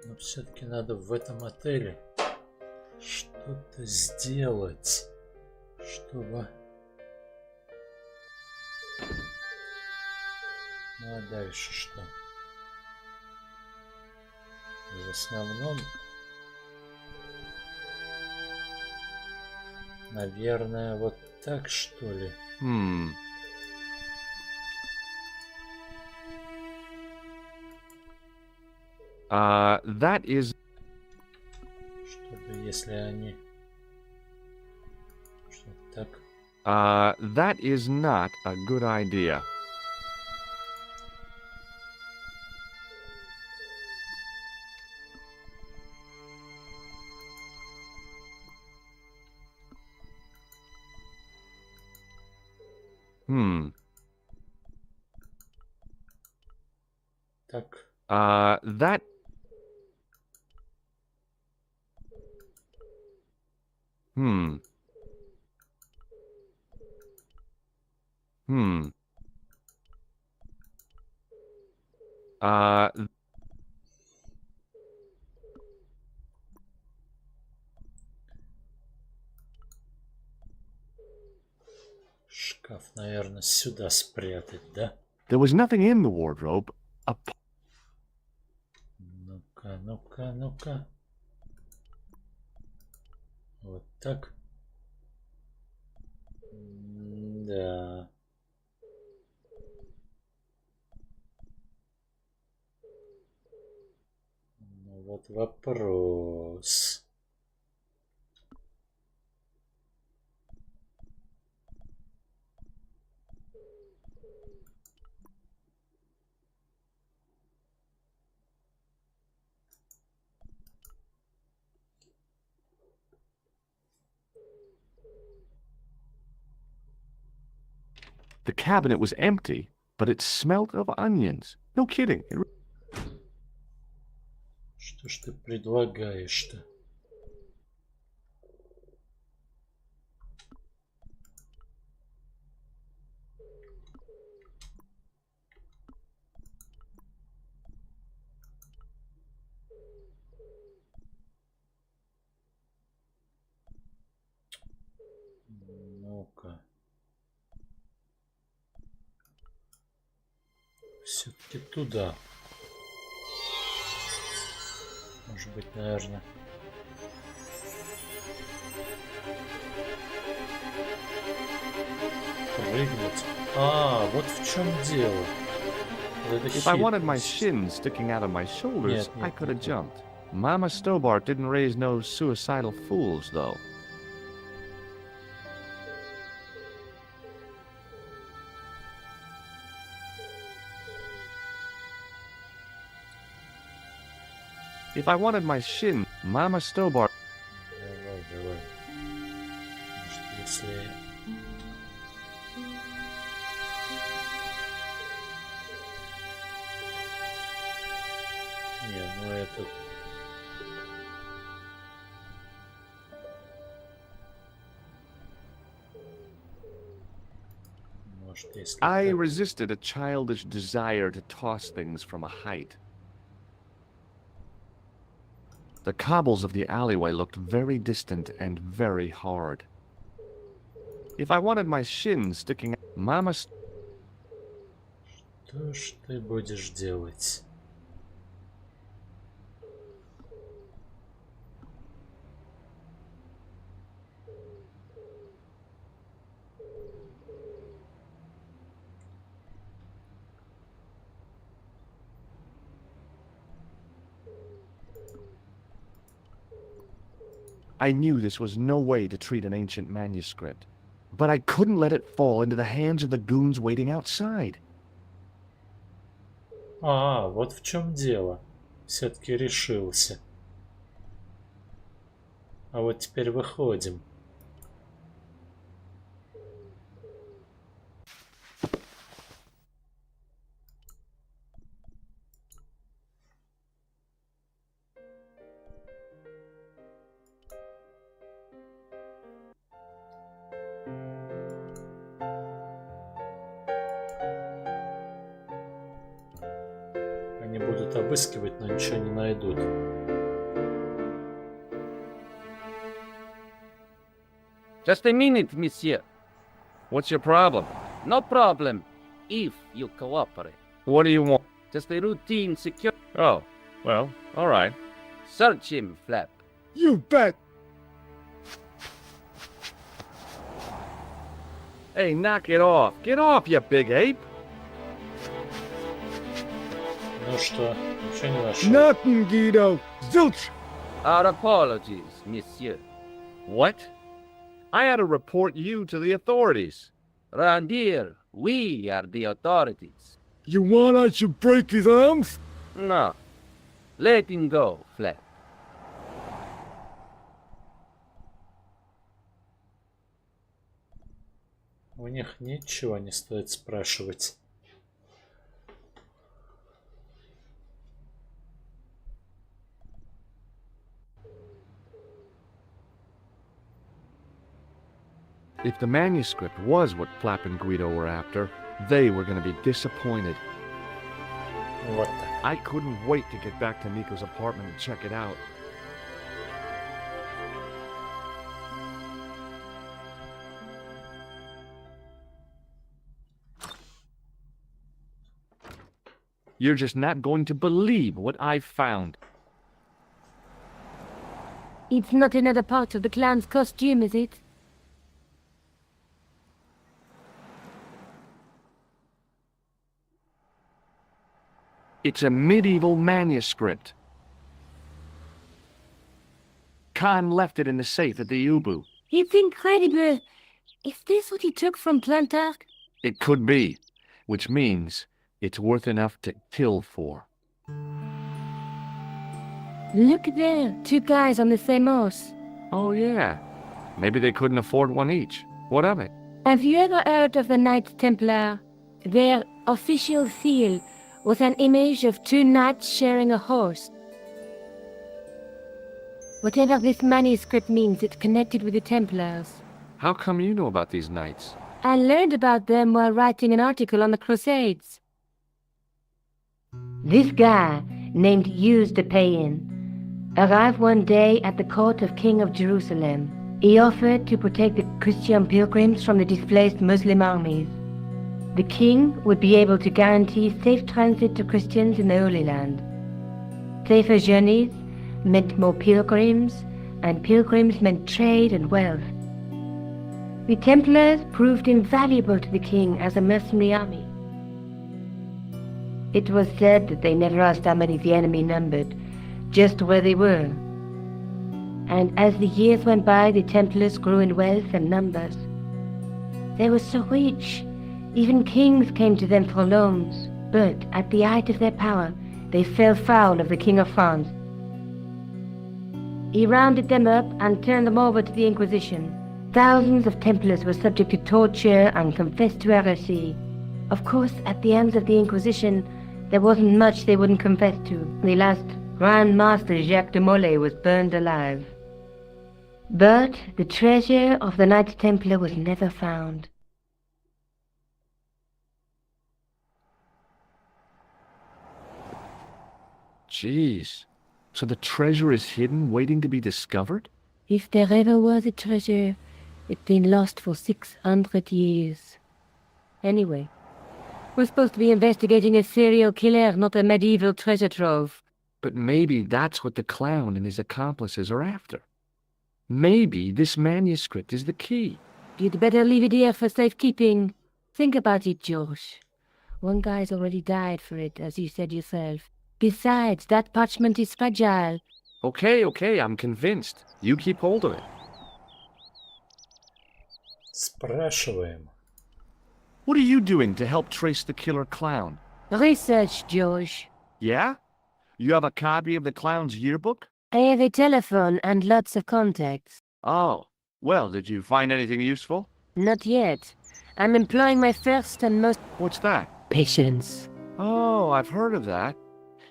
Но все-таки надо в этом отеле что-то сделать, чтобы... Ну а дальше что? В основном, наверное, вот так, что ли? That is... Чтобы, если они... Что-то так... That is not a good idea. Так... That... Шкаф, наверное, сюда спрятать, да? There was nothing in the wardrobe. Ну-ка, ну-ка, ну-ка. Вот так. Да. Ну вот вопрос. The cabinet was empty, but it smelt of onions. No kidding. Что ж ты предлагаешь-то? Ну-ка. Все-таки туда. Может быть, наверное. Прыгнуть. А, вот в чем дело. Вот это If I wanted my хитрость. shin sticking out of my shoulders, Нет, I нет, could have нет. jumped. Mama Stobart didn't raise no suicidal fools, though. If I wanted my shin, Mama Stobart... Давай, давай. Может, если... Не, этот... Может, если I так. resisted a childish desire to toss things from a height. The cobbles of the alleyway looked very distant and very hard. If I wanted my shins sticking out, Mama... Что ж ты будешь делать? I knew this was no way to treat an ancient manuscript, but I couldn't let it fall into the hands of the goons waiting outside. А, вот в чем дело. Все-таки решился. А вот теперь выходим. Они будут обыскивать, но ничего не найдут. Just a minute, monsieur. What's your problem? No problem, if you cooperate. What do you want? Just a routine security. Oh, well, all right. Search him, Flap. You bet. Hey, knock it off. Get off, you big ape. Ну что, ничего не нашел? Nothing, Guido. Zilch. Our apologies, monsieur. What? I had to report you to the authorities. Round here, we are the authorities. You want I should break his arms? No. Let him go, Flap. У них ничего не стоит спрашивать. If the manuscript was what Flap and Guido were after, they were going to be disappointed. Вот так. I couldn't wait to get back to Nico's apartment and check it out. You're just not going to believe what I found. It's not another part of the clown's costume, is it? It's a medieval manuscript. Khan left it in the safe at the Ubu. It's incredible. Is this what he took from Plantark? It could be, which means it's worth enough to kill for. Look there, two guys on the same horse. Oh, yeah. Maybe they couldn't afford one each. What of it? Have you ever heard of the Knights Templar? Their official seal was an image of two knights sharing a horse. Whatever this manuscript means, it's connected with the Templars. How come you know about these knights? I learned about them while writing an article on the Crusades. This guy, named Hughes the Pagan, arrived one day at the court of King of Jerusalem. He offered to protect the Christian pilgrims from the displaced Muslim armies. The king would be able to guarantee safe transit to Christians in the Holy Land. Safer journeys meant more pilgrims, and pilgrims meant trade and wealth. The Templars proved invaluable to the king as a mercenary army. It was said that they never asked how many the enemy numbered, just where they were. And as the years went by, the Templars grew in wealth and numbers. They were so rich, even kings came to them for loans, but at the height of their power, they fell foul of the King of France. He rounded them up and turned them over to the Inquisition. Thousands of Templars were subject to torture and confessed to heresy. Of course, at the hands of the Inquisition, there wasn't much they wouldn't confess to. The last Grand Master Jacques de Molay was burned alive. But the treasure of the Knight Templar was never found. Jeez. So the treasure is hidden, waiting to be discovered? If there ever was a treasure, it's been lost for 600 years. Anyway, we're supposed to be investigating a serial killer, not a medieval treasure trove. But maybe that's what the clown and his accomplices are after. Maybe this manuscript is the key. You'd better leave it here for safekeeping. Think about it, George. One guy's already died for it, as you said yourself. Besides, that parchment is fragile. Okay, I'm convinced. You keep hold of it. Спрашиваем. What are you doing to help trace the killer clown? Research, George. Yeah? You have a copy of the clown's yearbook? I have a telephone and lots of contacts. Oh, well, did you find anything useful? Not yet. I'm employing my first and most... What's that? Patience. Oh, I've heard of that.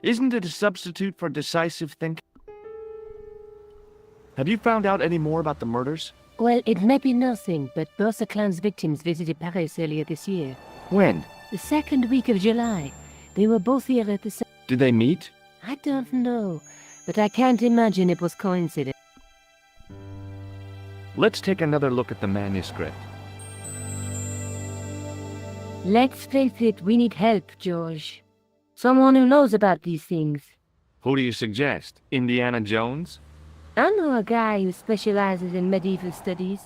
Isn't it a substitute for decisive thinking? Have you found out any more about the murders? Well, it may be nothing, but both the clown's victims visited Paris earlier this year. When? The second week of July. They were both here at the same... Did they meet? I don't know, but I can't imagine it was coincidence. Let's take another look at the manuscript. Let's face it, we need help, George. Someone who knows about these things. Who do you suggest? Indiana Jones? I know a guy who specializes in medieval studies.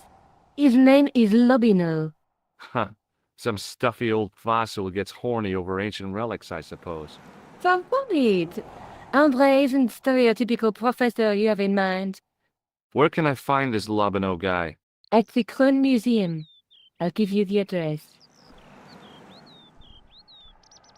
His name is Lobino. Huh. Some stuffy old fossil who gets horny over ancient relics, I suppose. So worried. Andre isn't stereotypical professor you have in mind. Where can I find this Lobino guy? At the Krone Museum. I'll give you the address.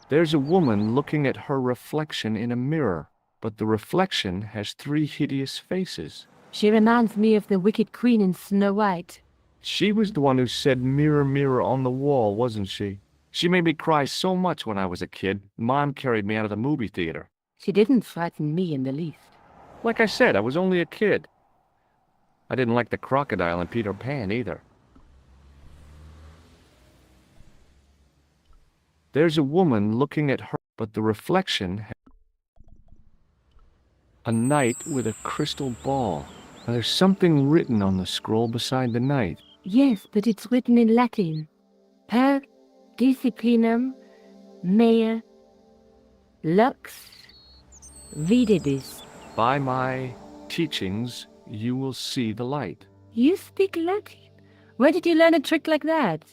There's a woman looking at her reflection in a mirror, but the reflection has 3 hideous faces. She reminds me of the Wicked Queen in Snow White. She was the one who said mirror, mirror on the wall, wasn't she? She made me cry so much when I was a kid. Mom carried me out of the movie theater. She didn't frighten me in the least. Like I said, I was only a kid. I didn't like the crocodile in Peter Pan either. There's a woman looking at her, but the reflection has a knight with a crystal ball. Now, there's something written on the scroll beside the knight. Yes, but it's written in Latin. Per disciplinam mea lux videbis. By my teachings, you will see the light. You speak Latin? Where did you learn a trick like that?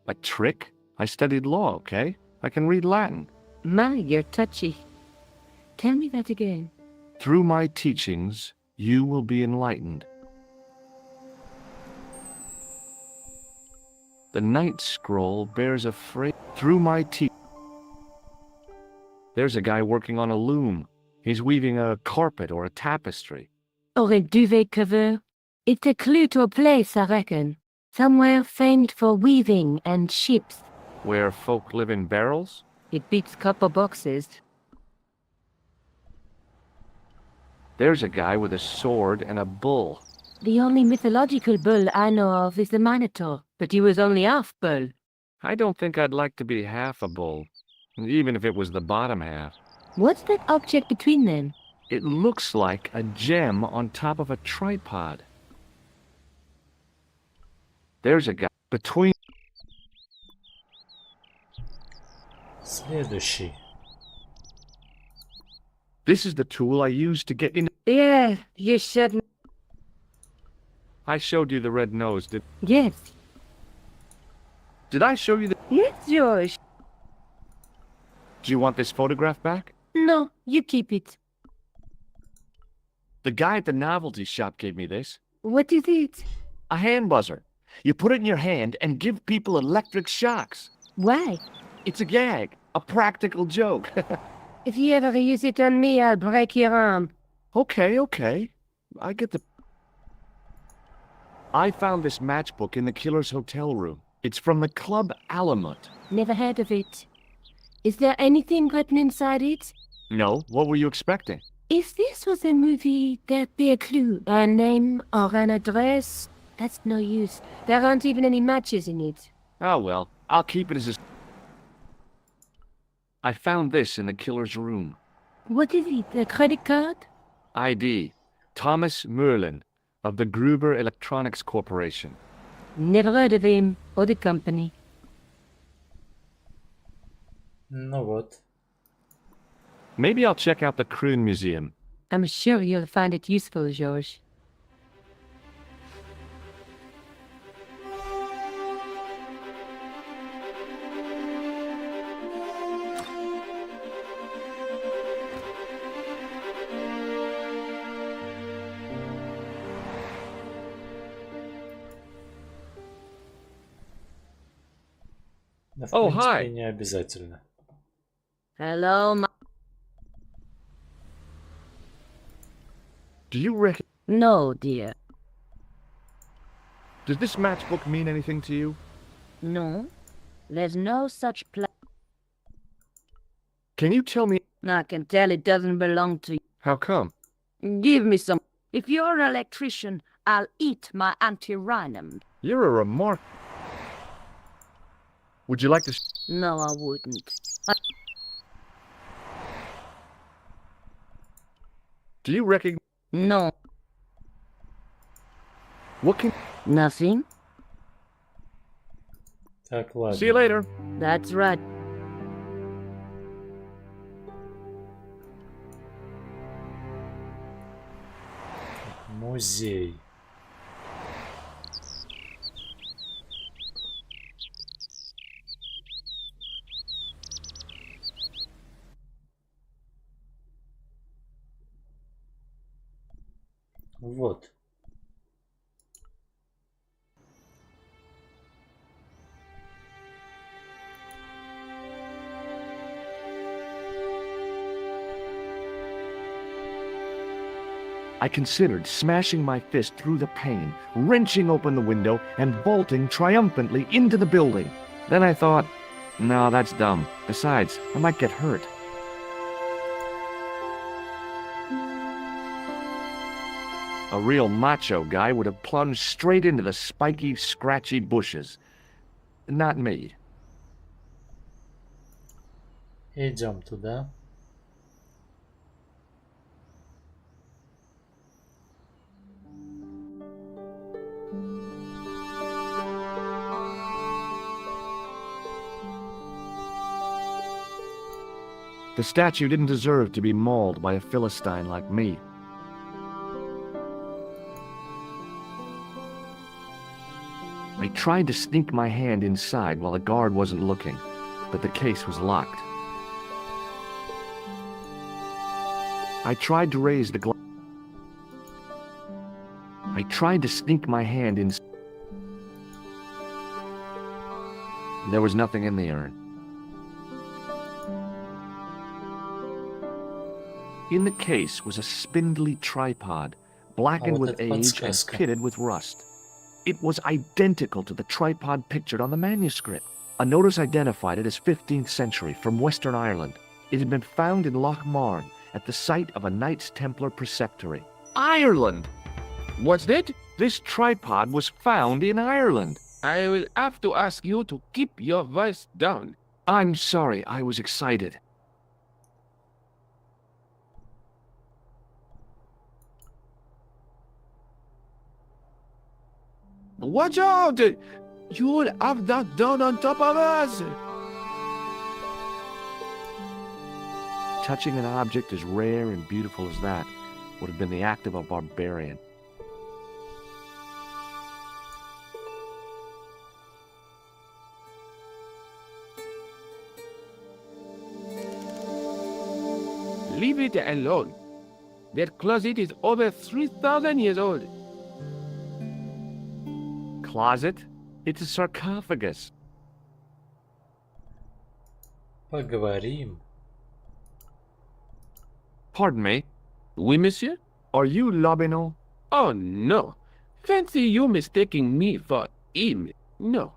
A trick? I studied law, okay? I can read Latin. My, you're touchy. Tell me that again. Through my teachings, you will be enlightened. The night scroll bears a phrase. Through my There's a guy working on a loom. He's weaving a carpet or a tapestry. Or a duvet cover. It's a clue to a place, I reckon. Somewhere famed for weaving and ships. Where folk live in barrels? It beats copper boxes. There's a guy with a sword and a bull. The only mythological bull I know of is the Minotaur, but he was only half bull. I don't think I'd like to be half a bull, even if it was the bottom half. What's that object between them? It looks like a gem on top of a tripod. There's a guy between... Следующий. This is the tool I used to get in... Yeah, you shouldn't. I showed you the red nose, Yes. Did I show you the... Yes, George. Do you want this photograph back? No, you keep it. The guy at the novelty shop gave me this. What is it? A hand buzzer. You put it in your hand and give people electric shocks. Why? It's a gag. A practical joke. If you ever use it on me, I'll break your arm. Okay. I get the... I found this matchbook in the killer's hotel room. It's from the Club Alamut. Never heard of it. Is there anything written inside it? No, what were you expecting? If this was a movie, there'd be a clue, a name or an address. That's no use. There aren't even any matches in it. Oh well, I'll keep it as a... I found this in the killer's room. What is it, a credit card? ID, Thomas Merlin, of the Gruber Electronics Corporation. Never heard of him or the company. Ну вот. Maybe I'll check out the Kroon Museum. I'm sure you'll find it useful, George. Да, в Oh, принципе, hi. не обязательно. Hello, Do you reckon... No, dear. Does this matchbook mean anything to you? No. There's no such place. Can you tell me... I can tell it doesn't belong to you. How come? Give me some. If you're an electrician, I'll eat my anti-rhinum. You're a remark... Would you like to... No, I wouldn't. Do you recognize... No. What can... Nothing? Так, ладно. See you later. That's right. Музей. Вот. I considered smashing my fist through the pane, wrenching open the window, and bolting triumphantly into the building. Then I thought, no, that's dumb. Besides, I might get hurt. A real macho guy would have plunged straight into the spiky, scratchy bushes. Not me. Идем туда. The statue didn't deserve to be mauled by a Philistine like me. I tried to sneak my hand inside while the guard wasn't looking, but the case was locked. I tried to raise the glass. I tried to sneak my hand in. There was nothing in the urn. In the case was a spindly tripod, blackened with age and pitted with rust. It was identical to the tripod pictured on the manuscript. A notice identified it as 15th century from Western Ireland. It had been found in Loch Marne at the site of a Knights Templar preceptory. Ireland! What's that? This tripod was found in Ireland. I will have to ask you to keep your voice down. I'm sorry, I was excited. Watch out! You'll have that done on top of us! Touching an object as rare and beautiful as that would have been the act of a barbarian. Leave it alone. That closet is over 3,000 years old. Closet? It's a sarcophagus. Поговорим. Pardon me, Oui, monsieur? are you Lobino? Oh, no. Fancy you mistaking me for him. No.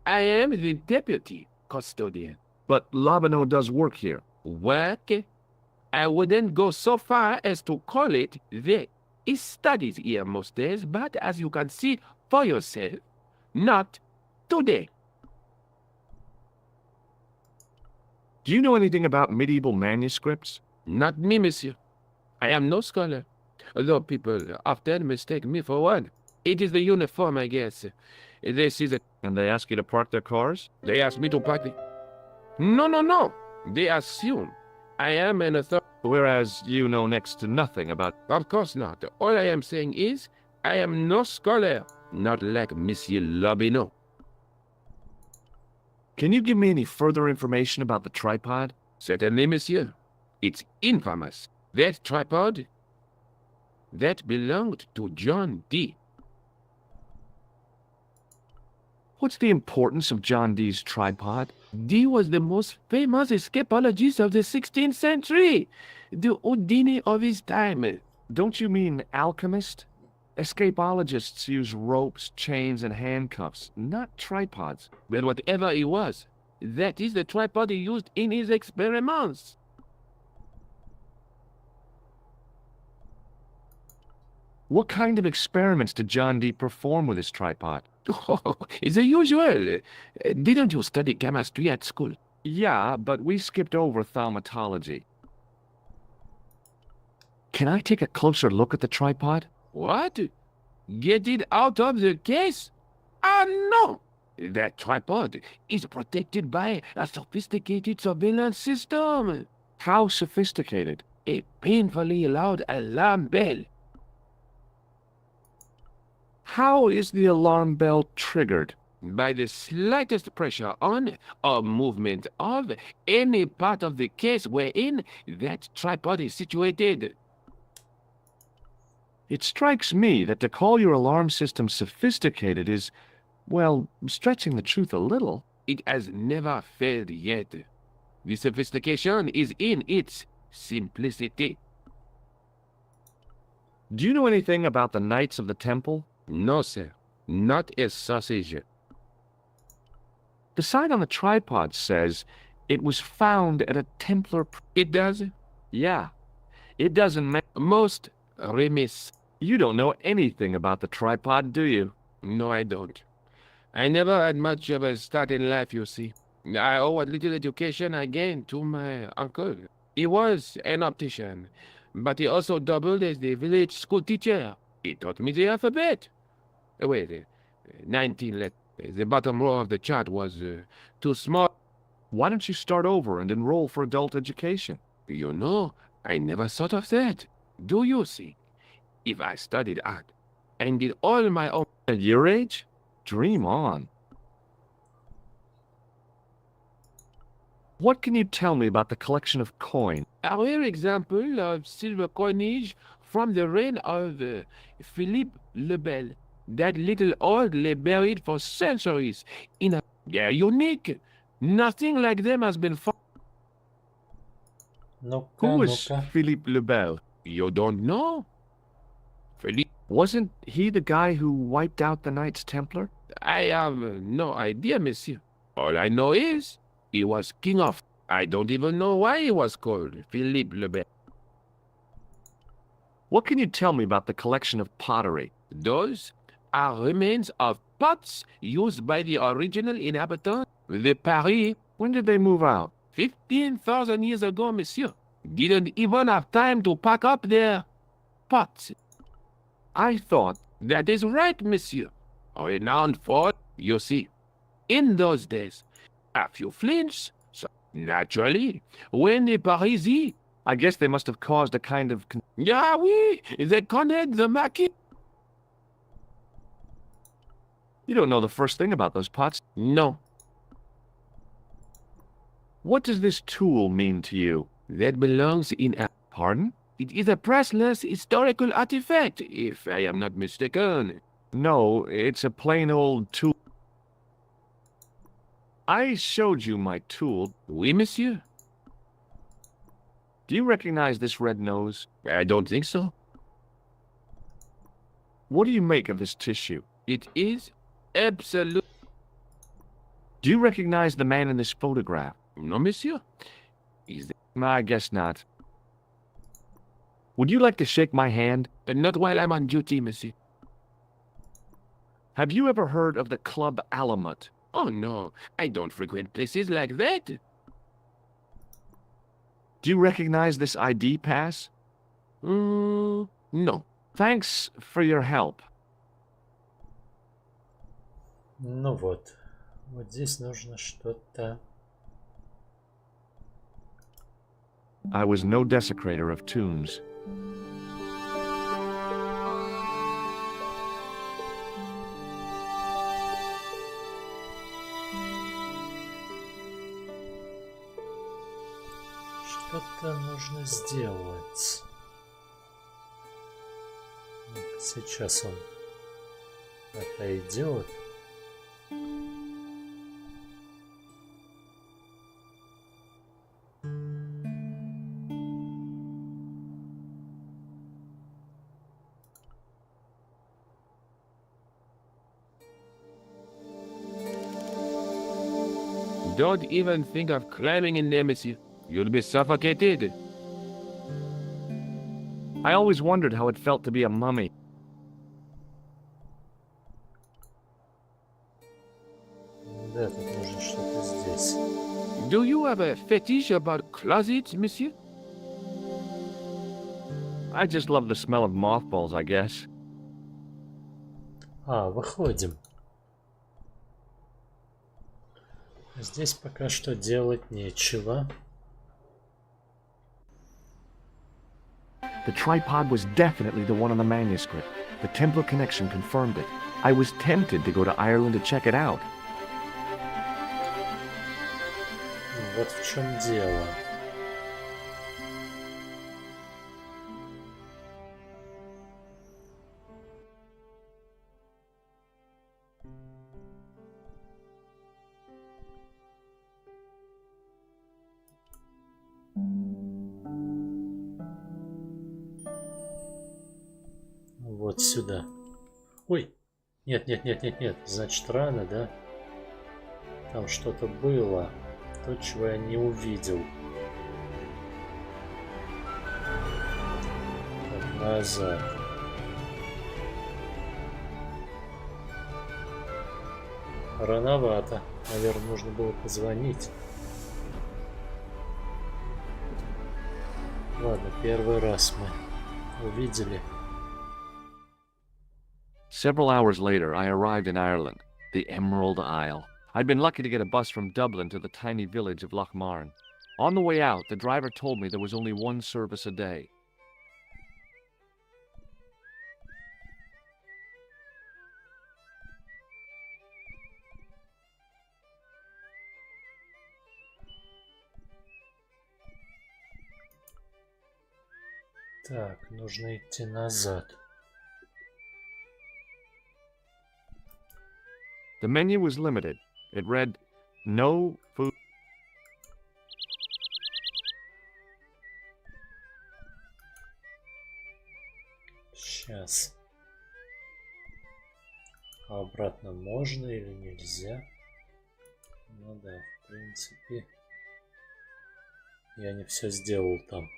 I am the deputy custodian. But Lobino does work here. Work? I wouldn't go so far as to call it the studies here most days, but as you can see for yourself, not today. Do you know anything about medieval manuscripts? Not me, monsieur. I am no scholar, though people often mistake me for one. It is the uniform, I guess. They see that... And they ask you to park their cars? They ask me to park the... No. They assume I am an authority. Whereas you know next to nothing about... Of course not. All I am saying is, I am no scholar, not like Monsieur Lobineau. Can you give me any further information about the tripod? Certainly, monsieur. It's infamous. That tripod, that belonged to John Dee. What's the importance of John Dee's tripod? Dee was the most famous escapologist of the 16th century, the Houdini of his time. Don't you mean alchemist? Escapologists use ropes, chains, and handcuffs, not tripods. But whatever he was, that is the tripod he used in his experiments. What kind of experiments did John Dee perform with his tripod? Oh, the usual. Didn't you study chemistry at school? Yeah, but we skipped over thaumatology. Can I take a closer look at the tripod? What? Get it out of the case? Ah, no! That tripod is protected by a sophisticated surveillance system. How sophisticated? A painfully loud alarm bell. How is the alarm bell triggered? By the slightest pressure on or movement of any part of the case wherein that tripod is situated. It strikes me that to call your alarm system sophisticated is, well, stretching the truth a little. It has never failed yet. The sophistication is in its simplicity. Do you know anything about the Knights of the Temple? No, sir. Not a sausage. The sign on the tripod says it was found at a Templar... It does? Yeah. It doesn't make... Most remiss. You don't know anything about the tripod, do you? No, I don't. I never had much of a start in life, you see. I owe what little education I gained to my uncle. He was an optician, but he also doubled as the village school teacher. He taught me the alphabet. Wait, 19 letters. The bottom row of the chart was too small. Why don't you start over and enroll for adult education? You know, I never thought of that. Do you see? If I studied art and did all my own... At your age? Dream on. What can you tell me about the collection of coins? A rare example of silver coinage from the reign of Philippe le Bel. That little old lay buried for centuries in a... They're unique. Nothing like them has been found. Ну-ка, Who was ну-ка. Philippe le Bel? You don't know? Philippe... Wasn't he the guy who wiped out the Knights Templar? I have no idea, monsieur. All I know is he was king of... I don't even know why he was called Philippe le Bel. What can you tell me about the collection of pottery? Those are remains of pots used by the original inhabitants. The Paris, When did they move out? 15,000 years ago, monsieur. Didn't even have time to pack up their pots. I thought... That is right, monsieur. Renowned for, you see. In those days, a few flints, so naturally, when the Parisians... I guess they must have caused a kind of... Yeah, oui, they connect the maquis. You don't know the first thing about those pots. No, What does this tool mean to you? that belongs in a... Pardon? It is a priceless historical artifact, if I am not mistaken. No, it's a plain old tool. I showed you my tool. Oui, monsieur. Do you recognize this red nose? I don't think so. What do you make of this tissue? It is absolute... Do you recognize the man in this photograph? No, monsieur. Is the... I guess not. Would you like to shake my hand? Not while I'm on duty, monsieur. Have you ever heard of the Club Alamut? Oh no, I don't frequent places like that. Do you recognize this ID pass? No. Thanks for your help. Ну вот. Вот здесь нужно что-то... I was no desecrator of tombs. Что-то нужно сделать. Сейчас он отойдет. Don't even think of climbing in there, monsieur. You'll be suffocated. I always wondered how it felt to be a mummy. Да, тут нужно что-то здесь. Do you have a fetish about closets, monsieur? I just love the smell of mothballs, I guess. А, выходим. Здесь пока что делать нечего. The tripod was definitely the one on the manuscript. The Templar connection confirmed it. I was tempted to go to Ireland to check it out. Вот в чем дело. Вот сюда. Ой! Нет, нет, нет, нет, нет. Значит, рано, да? Там что-то было. То, чего я не увидел. Так, назад. Рановато. Наверное, нужно было позвонить. Ладно, первый раз мы увидели. Several hours later, I arrived in Ireland, the Emerald Isle. I'd been lucky to get a bus from Dublin to the tiny village of Lochmarn. On the way out, the driver told me there was only one service a day. Так, нужно идти назад. The menu was limited. It read, no food. Сейчас. А обратно можно или нельзя? Ну да, в принципе. Я не все сделал там.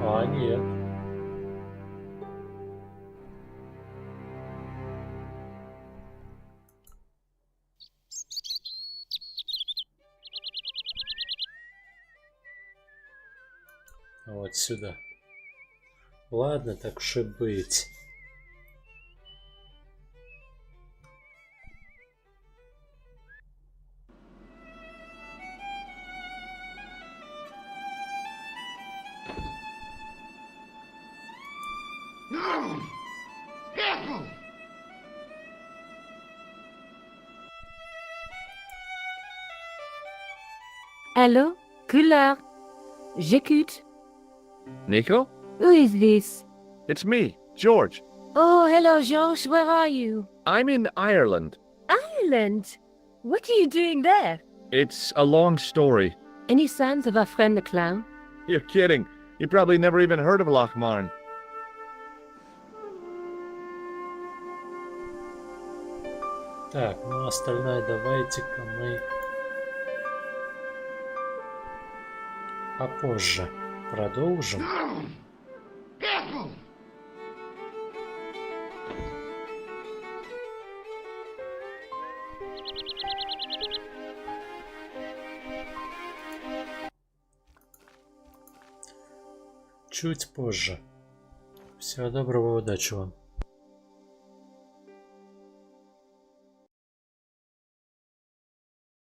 А, нет. Вот сюда. Ладно, так уж и быть. Hello, Couleur. J'écoute. Nico? Who is this? It's me, George. Oh, hello, George. Where are you? I'm in Ireland. Ireland? What are you doing there? It's a long story. Any signs of our friend the clown? You're kidding. You probably never even heard of Lochmarn. Так, ну остальное давайте-ка мы попозже продолжим. Чуть позже. Всего доброго, удачи вам.